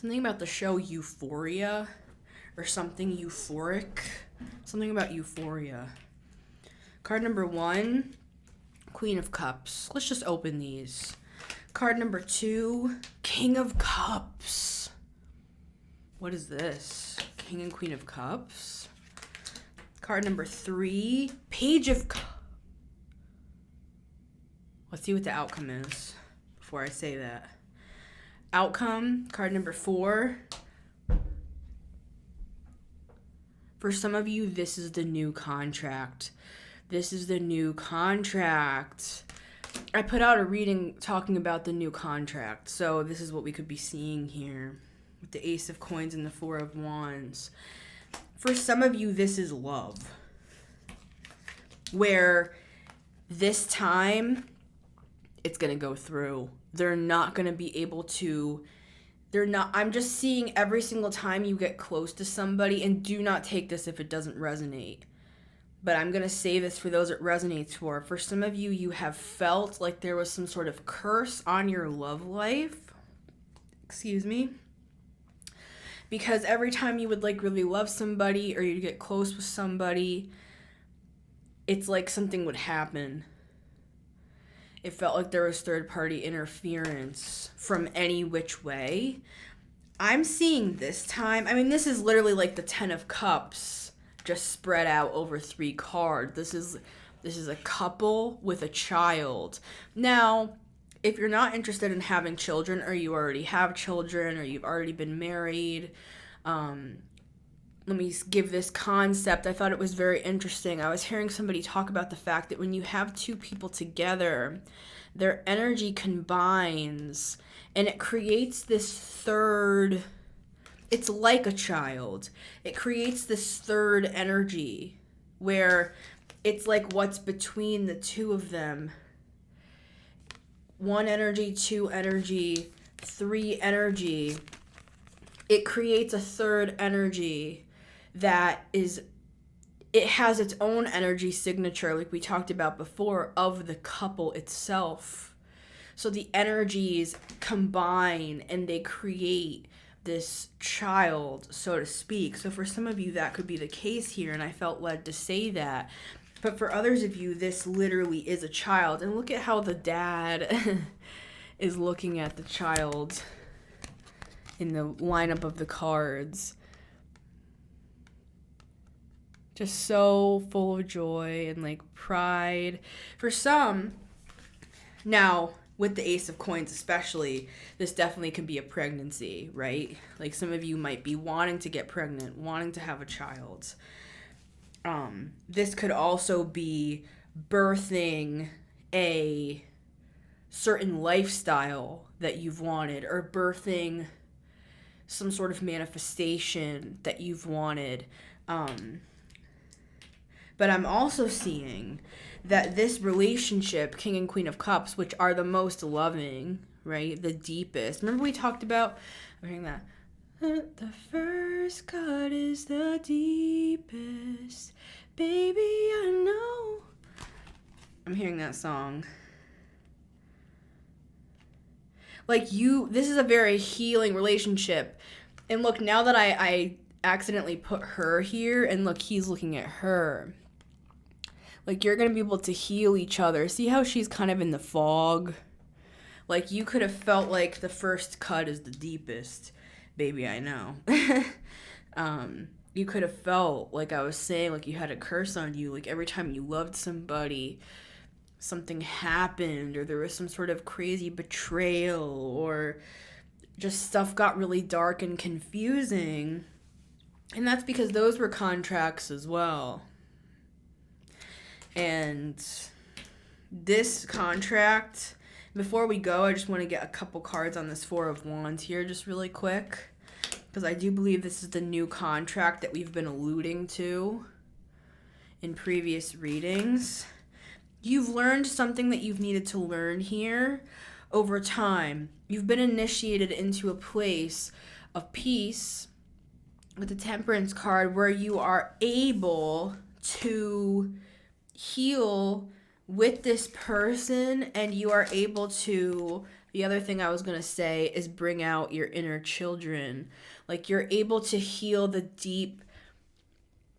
Something about the show Euphoria or something euphoric. Something about euphoria. Card number 1, Queen of Cups. Let's just open these. Card number 2, King of Cups. What is this? King and Queen of Cups. Card number 3, Page of Cups. Let's see what the outcome is before I say that. Outcome, card number 4. For some of you, this is the new contract. This is the new contract. I put out a reading talking about the new contract. So this is what we could be seeing here with the Ace of Coins and the 4 of Wands. For some of you, this is love. Where this time, it's going to go through. They're not going to be able to, I'm just seeing every single time you get close to somebody, and do not take this if it doesn't resonate. But I'm going to say this for those it resonates for. For some of you, you have felt like there was some sort of curse on your love life. Excuse me. Because every time you would like really love somebody or you'd get close with somebody, it's like something would happen. It felt like there was third-party interference from any which way. I'm seeing this time, I mean, this is literally like the 10 of Cups just spread out over 3 cards. This is a couple with a child. Now, if you're not interested in having children, or you already have children, or you've already been married, let me give this concept. I thought it was very interesting. I was hearing somebody talk about the fact that when you have 2 people together, their energy combines and it creates this third, it's like a child. It creates this third energy where it's like what's between the 2 of them. 1 energy, 2 energy, 3 energy. It creates a third energy that is, it has its own energy signature, like we talked about before, of the couple itself. So the energies combine and they create this child, so to speak. So for some of you, that could be the case here, and I felt led to say that. But for others of you, this literally is a child. And look at how the dad is looking at the child in the lineup of the cards. Just so full of joy and like pride. For some, now with the Ace of Coins especially, this definitely could be a pregnancy, right? Like some of you might be wanting to get pregnant, wanting to have a child. This could also be birthing a certain lifestyle that you've wanted, or birthing some sort of manifestation that you've wanted. But I'm also seeing that this relationship, King and Queen of Cups, which are the most loving, right? The deepest. Remember we talked about, I'm hearing that. The first cut is the deepest. Baby, I know. I'm hearing that song. Like this is a very healing relationship. And look, now that I accidentally put her here, and look, he's looking at her. Like, you're going to be able to heal each other. See how she's kind of in the fog? Like, you could have felt like the first cut is the deepest. Baby, I know. You could have felt, like I was saying, like you had a curse on you. Like, every time you loved somebody, something happened, or there was some sort of crazy betrayal, or just stuff got really dark and confusing. And that's because those were contracts as well. And this contract, before we go, I just want to get a couple cards on this 4 of Wands here just really quick, because I do believe this is the new contract that we've been alluding to in previous readings. You've learned something that you've needed to learn here over time. You've been initiated into a place of peace with the Temperance card, where you are able to heal with this person, and you are able to, the other thing I was going to say is bring out your inner children. Like, you're able to heal the deep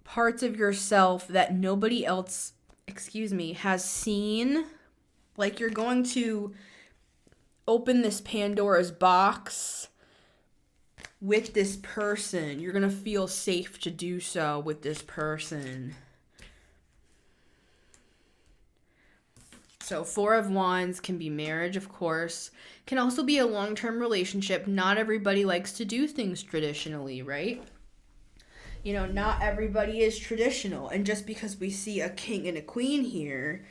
parts of yourself that nobody else, has seen. Like, you're going to open this Pandora's box with this person. You're going to feel safe to do so with this person. So 4 of Wands can be marriage, of course. Can also be a long-term relationship. Not everybody likes to do things traditionally, right? You know, not everybody is traditional. And just because we see a king and a queen here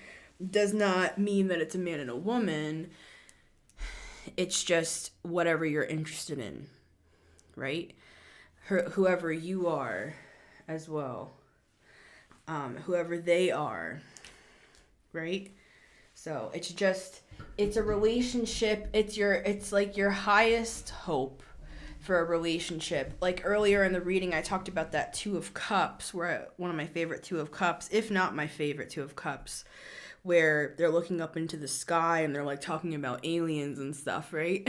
does not mean that it's a man and a woman. It's just whatever you're interested in, right? Whoever you are as well. Whoever they are, right? So it's a relationship. It's like your highest hope for a relationship. Like earlier in the reading, I talked about that 2 of Cups, where one of my favorite 2 of Cups, if not my favorite 2 of Cups, where they're looking up into the sky and they're like talking about aliens and stuff, right?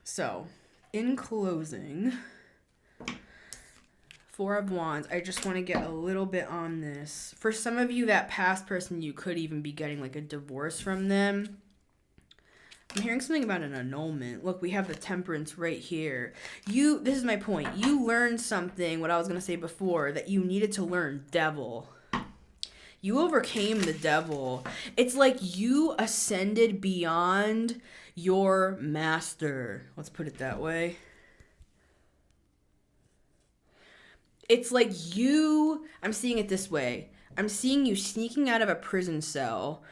So, in closing, 4 of Wands, I just want to get a little bit on this. For some of you, that past person, you could even be getting like a divorce from them. I'm hearing something about an annulment. Look, we have the Temperance right here. This is my point. You learned something, what I was going to say before, that you needed to learn, devil. You overcame the devil. It's like you ascended beyond your master. Let's put it that way. It's like I'm seeing it this way. I'm seeing you sneaking out of a prison cell,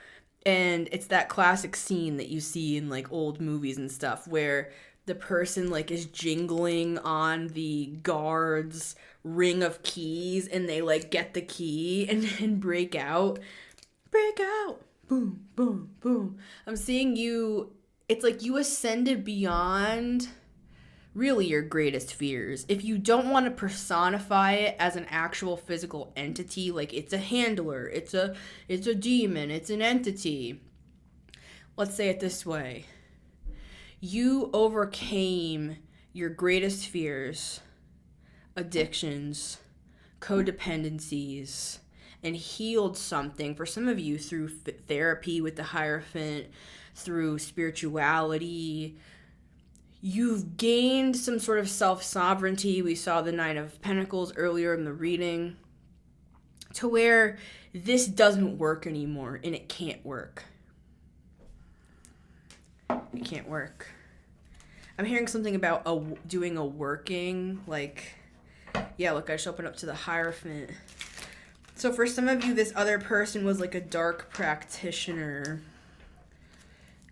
and it's that classic scene that you see in like old movies and stuff where the person like is jingling on the guard's ring of keys, and they like get the key and break out. Boom, boom, boom. I'm seeing you. It's like you ascended beyond really your greatest fears. If you don't want to personify it as an actual physical entity, like it's a handler, it's a demon, it's an entity. Let's say it this way. You overcame your greatest fears, addictions, codependencies, and healed something. For some of you, through therapy with the Hierophant, through spirituality, you've gained some sort of self-sovereignty. We saw the 9 of Pentacles earlier in the reading, to where this doesn't work anymore, and it can't work. It can't work. I'm hearing something about doing a working, like, yeah, look, I just opened up to the Hierophant. So for some of you, this other person was like a dark practitioner.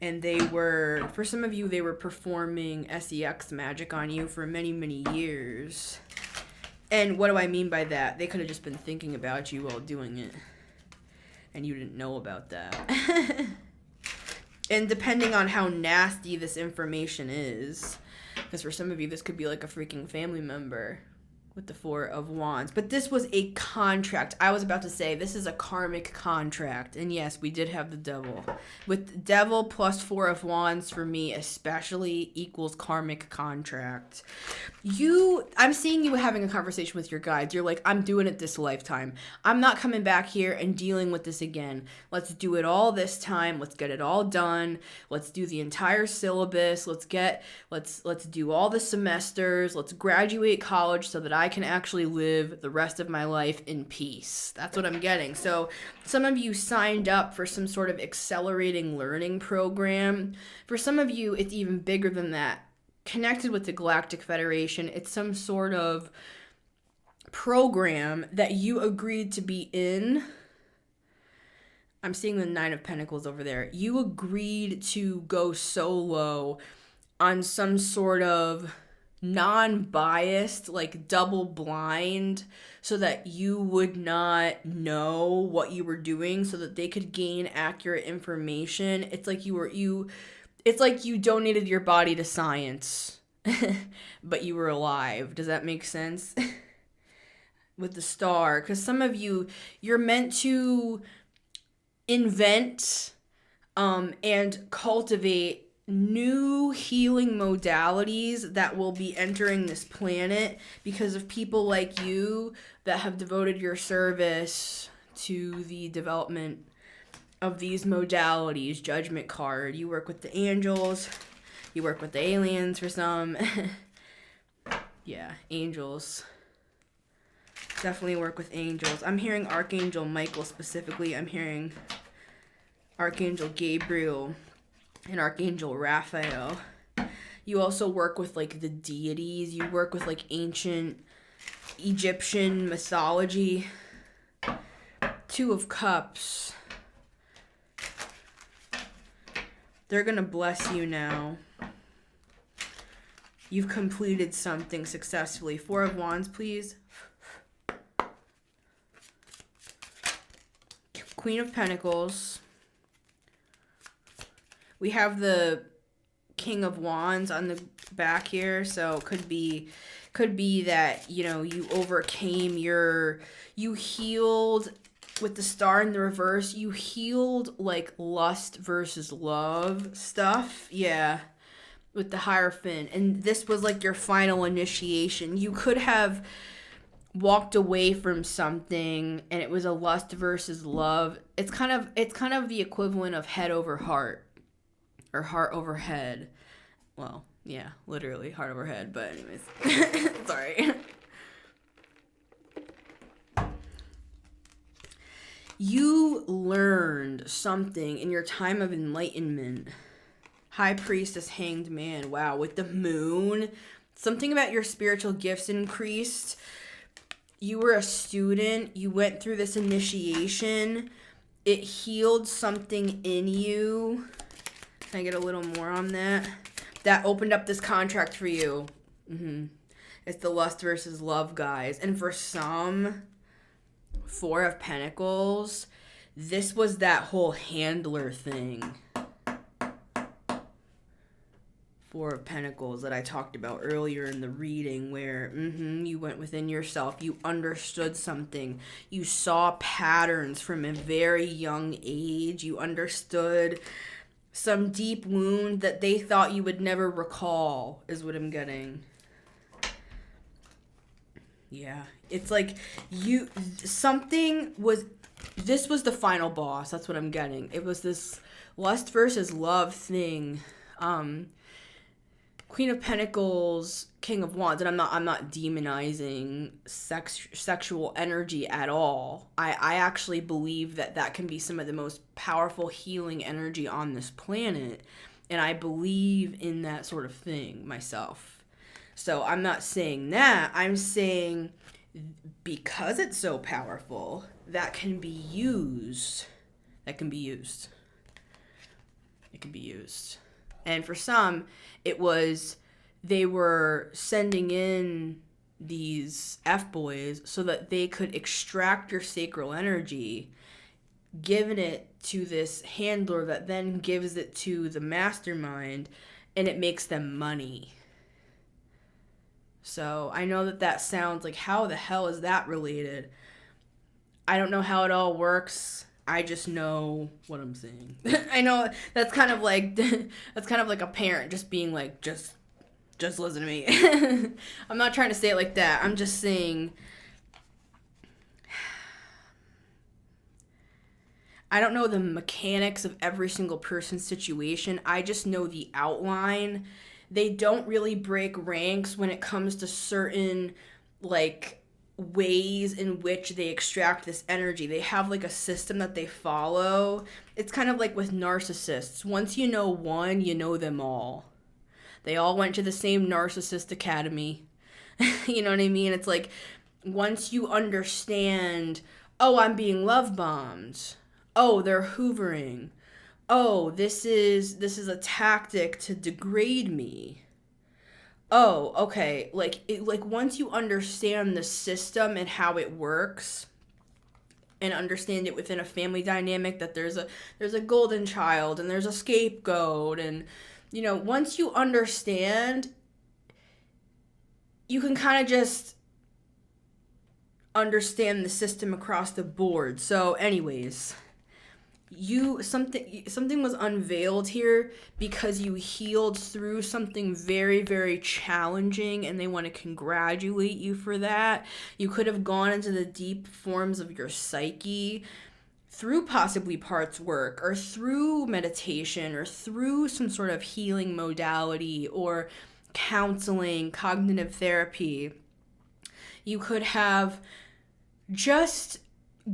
And for some of you, they were performing sex magic on you for many, many years. And what do I mean by that? They could have just been thinking about you while doing it. And you didn't know about that. And depending on how nasty this information is, because for some of you, this could be like a freaking family member with the 4 of Wands. But this was a contract. I was about to say, this is a karmic contract. And yes, we did have the devil. With devil plus 4 of Wands, for me especially, equals karmic contract. I'm seeing you having a conversation with your guides. You're like, I'm doing it this lifetime. I'm not coming back here and dealing with this again. Let's do it all this time. Let's get it all done. Let's do the entire syllabus. Let's do all the semesters. Let's graduate college so that I can actually live the rest of my life in peace. That's what I'm getting. So some of you signed up for some sort of accelerating learning program. For some of you, it's even bigger than that. Connected with the Galactic Federation, it's some sort of program that you agreed to be in. I'm seeing the 9 of Pentacles over there. You agreed to go solo on some sort of non-biased, like double blind, so that you would not know what you were doing, so that they could gain accurate information. It's like it's like you donated your body to science, but you were alive. Does that make sense? With the star, because some of you, you're meant to invent and cultivate new healing modalities that will be entering this planet because of people like you that have devoted your service to the development of these modalities. Judgment card. You work with the angels. You work with the aliens for some. Yeah, angels. Definitely work with angels. I'm hearing Archangel Michael specifically. I'm hearing Archangel Gabriel and Archangel Raphael. You also work with like the deities. You work with like ancient Egyptian mythology. Two of Cups. They're gonna bless you now. You've completed something successfully. Four of Wands, please. Queen of Pentacles. We have the King of Wands on the back here, so it could be that, you know, you overcame you healed with the Star in the reverse. You healed like lust versus love stuff. Yeah. With the Hierophant. And this was like your final initiation. You could have walked away from something and it was a lust versus love. It's kind of the equivalent of head over heart or heart over head. Well, yeah, literally heart over head, but anyways. Sorry. You learned something in your time of enlightenment. High Priestess, Hanged Man. Wow, with the moon, something about your spiritual gifts increased. You were a student. You went through this initiation. It healed something in you. Can I get a little more on that? That opened up this contract for you. It's the lust versus love, guys. And for some, Four of Pentacles, this was that whole handler thing. Four of Pentacles that I talked about earlier in the reading where you went within yourself. You understood something. You saw patterns from a very young age. You understood some deep wound that they thought you would never recall is what I'm getting. Yeah. It's like this was the final boss. That's what I'm getting. It was this lust versus love thing. Queen of Pentacles, King of Wands, and I'm not demonizing sexual energy at all. I actually believe that can be some of the most powerful healing energy on this planet, and I believe in that sort of thing myself. So I'm not saying that. I'm saying because it's so powerful, that can be used. It can be used. And for some, it was they were sending in these F-boys so that they could extract your sacral energy, giving it to this handler that then gives it to the mastermind, and it makes them money. So I know that sounds like, how the hell is that related? I don't know how it all works. I just know what I'm saying. I know that's kind of like a parent just being like, just listen to me. I'm not trying to say it like that. I'm just saying, I don't know the mechanics of every single person's situation. I just know the outline. They don't really break ranks when it comes to certain, like, ways in which they extract this energy. They have like a system that they follow. It's kind of like with narcissists. Once you know one, you know them all. They all went to the same narcissist academy. You know what I mean? It's like once you understand, oh, I'm being love bombed. Oh, they're hoovering. Oh, this is a tactic to degrade me. Oh, okay. Like once you understand the system and how it works, and understand it within a family dynamic, that there's a golden child and there's a scapegoat, and you know, once you understand, you can kind of just understand the system across the board. So anyways, something was unveiled here because you healed through something very, very challenging, and they want to congratulate you for that. You could have gone into the deep forms of your psyche through possibly parts work or through meditation or through some sort of healing modality or counseling, cognitive therapy. You could have just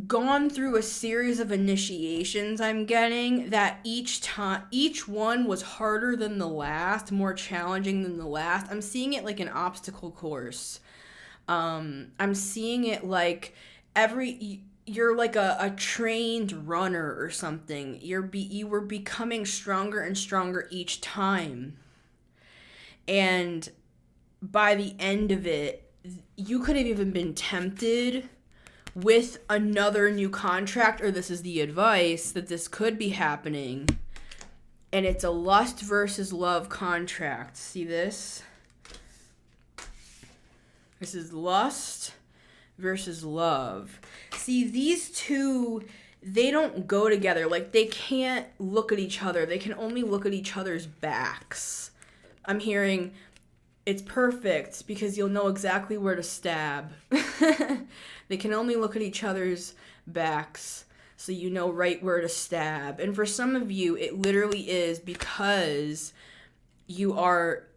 gone through a series of initiations, I'm getting, that each one was harder than the last, more challenging than the last. I'm seeing it like an obstacle course. I'm seeing it like you're like a trained runner or something. You were becoming stronger and stronger each time. And by the end of it, you could have even been tempted with another new contract, or this is the advice that this could be happening. And it's a lust versus love contract. See this? This is lust versus love. See, these two, they don't go together. Like, they can't look at each other. They can only look at each other's backs. I'm hearing it's perfect because you'll know exactly where to stab. They can only look at each other's backs, so you know right where to stab. And for some of you, it literally is because you're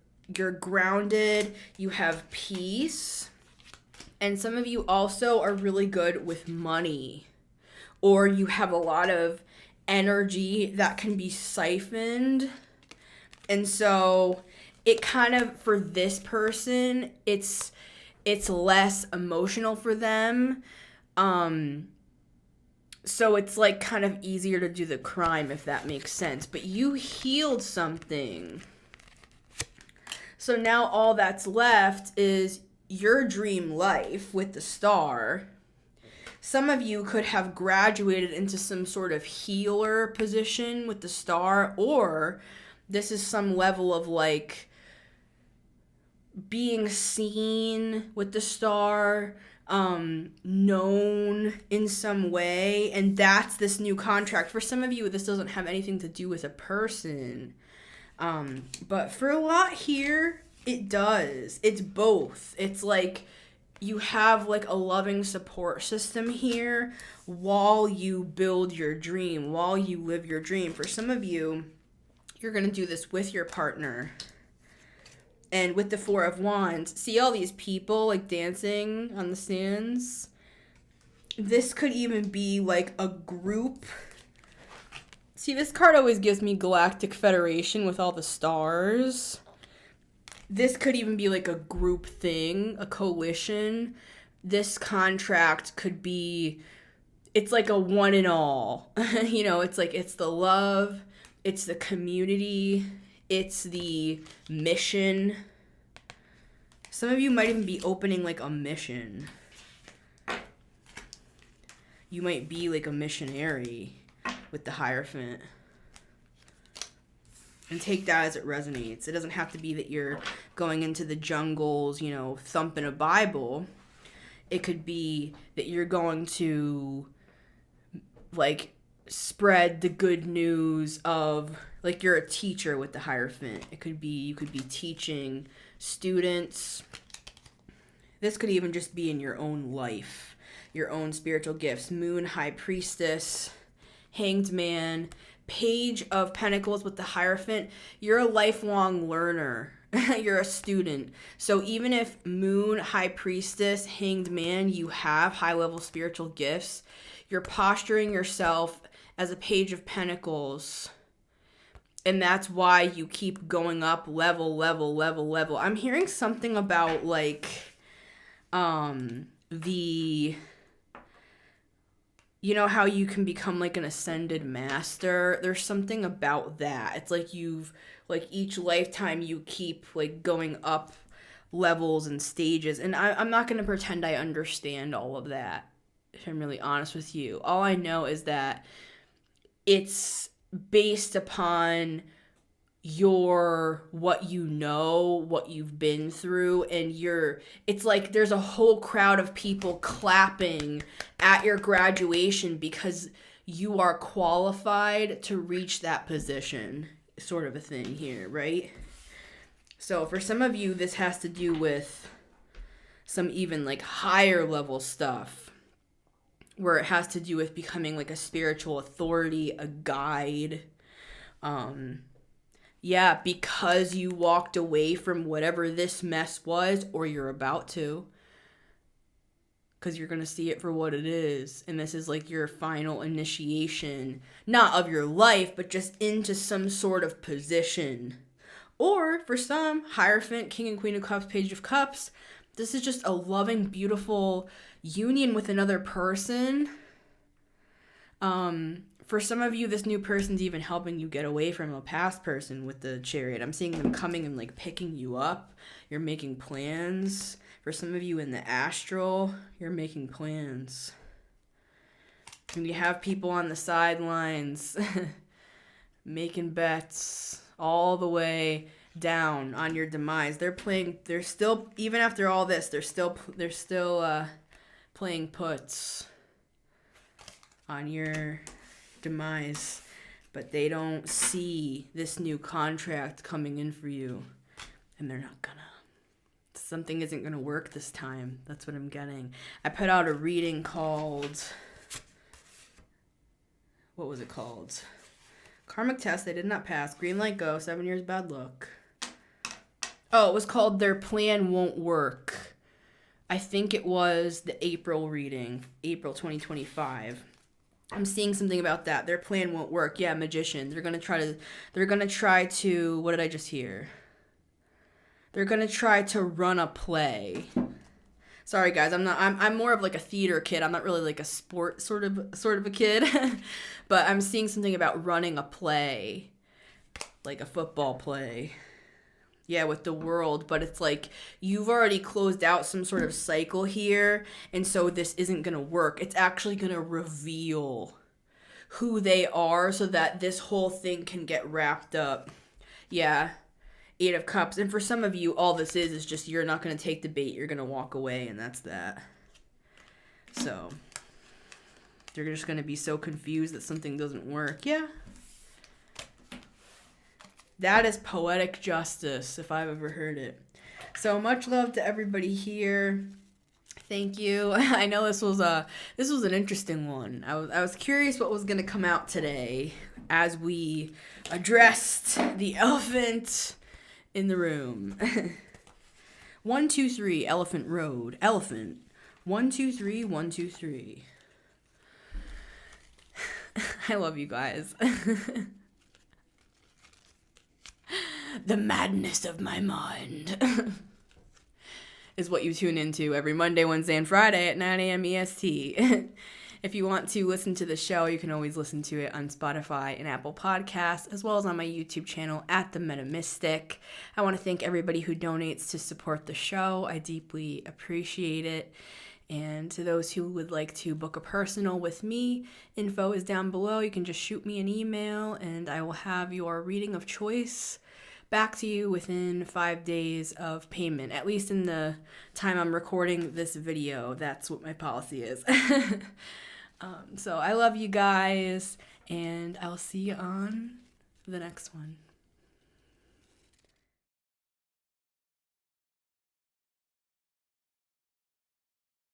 grounded, you have peace, and some of you also are really good with money, or you have a lot of energy that can be siphoned. And so it kind of, for this person, it's less emotional for them. So it's like kind of easier to do the crime, if that makes sense. But you healed something. So now all that's left is your dream life with the star. Some of you could have graduated into some sort of healer position with the star, or this is some level of like being seen with the star, known in some way, and that's this new contract. For some of you, this doesn't have anything to do with a person, but for a lot here, it does. It's both. It's like you have like a loving support system here while you build your dream, while you live your dream. For some of you, you're going to do this with your partner. And with the Four of Wands, see all these people like dancing on the stands? This could even be like a group. See, this card always gives me Galactic Federation with all the stars. This could even be like a group thing, a coalition. This contract could be, it's like a one and all. You know, it's like, it's the love, it's the community, it's the mission. Some of you might even be opening like a mission. You might be like a missionary with the Hierophant. And take that as it resonates. It doesn't have to be that you're going into the jungles, you know, thumping a Bible. It could be that you're going to like spread the good news of, like, you're a teacher with the Hierophant. It could be, you could be teaching students. This could even just be in your own life, your own spiritual gifts. Moon, High Priestess, Hanged Man, Page of Pentacles with the Hierophant. You're a lifelong learner. You're a student. So even if Moon, High Priestess, Hanged Man, you have high-level spiritual gifts, you're posturing yourself as a Page of Pentacles. And that's why you keep going up level. I'm hearing something about like you know how you can become like an ascended master? There's something about that. It's like you've, like each lifetime you keep like going up levels and stages. And I'm not going to pretend I understand all of that, if I'm really honest with you. All I know is that it's based upon what you know, what you've been through, and it's like there's a whole crowd of people clapping at your graduation because you are qualified to reach that position, sort of a thing here, right? So for some of you, this has to do with some even like higher level stuff, where it has to do with becoming like a spiritual authority, a guide. Yeah, because you walked away from whatever this mess was, or you're about to. Because you're going to see it for what it is. And this is like your final initiation, not of your life, but just into some sort of position. Or for some, Hierophant, King and Queen of Cups, Page of Cups, this is just a loving, beautiful union with another person. For some of you, this new person's even helping you get away from a past person with the Chariot. I'm seeing them coming and like picking you up. You're making plans. For some of you in the astral, you're making plans. And you have people on the sidelines making bets all the way down on your demise. They're still, even after all this, they're still playing puts on your demise, but they don't see this new contract coming in for you, and they're not gonna. Something isn't gonna work this time. That's what I'm getting. I put out a reading called, what was it called? Karmic Test. They did not pass. Green light go. 7 years bad luck. Oh, it was called Their Plan Won't Work. I think it was the April reading, April 2025. I'm seeing something about that. Their plan won't work. Yeah, magician. They're gonna try to, what did I just hear? They're gonna try to run a play. Sorry guys, I'm more of like a theater kid. I'm not really like a sport sort of a kid. But I'm seeing something about running a play. Like a football play. Yeah, with the world, but it's like you've already closed out some sort of cycle here, and so this isn't going to work. It's actually going to reveal who they are so that this whole thing can get wrapped up. Yeah, 8 of Cups. And for some of you, all this is just you're not going to take the bait. You're going to walk away, and that's that. So, they're just going to be so confused that something doesn't work. Yeah. That is poetic justice, if I've ever heard it. So much love to everybody here. Thank you. I know this was an interesting one. I was curious what was gonna come out today as we addressed the elephant in the room. 1, 2, 3, Elephant Road. Elephant. 1, 2, 3, 1, 2, 3. I love you guys. The madness of my mind is what you tune into every Monday, Wednesday, and Friday at 9 a.m. EST. If you want to listen to the show, you can always listen to it on Spotify and Apple Podcasts, as well as on my YouTube channel at The Metamystic. I want to thank everybody who donates to support the show. I deeply appreciate it. And to those who would like to book a personal with me, info is down below. You can just shoot me an email, and I will have your reading of choice back to you within 5 days of payment, at least in the time I'm recording this video. That's what my policy is. So I love you guys, and I'll see you on the next one.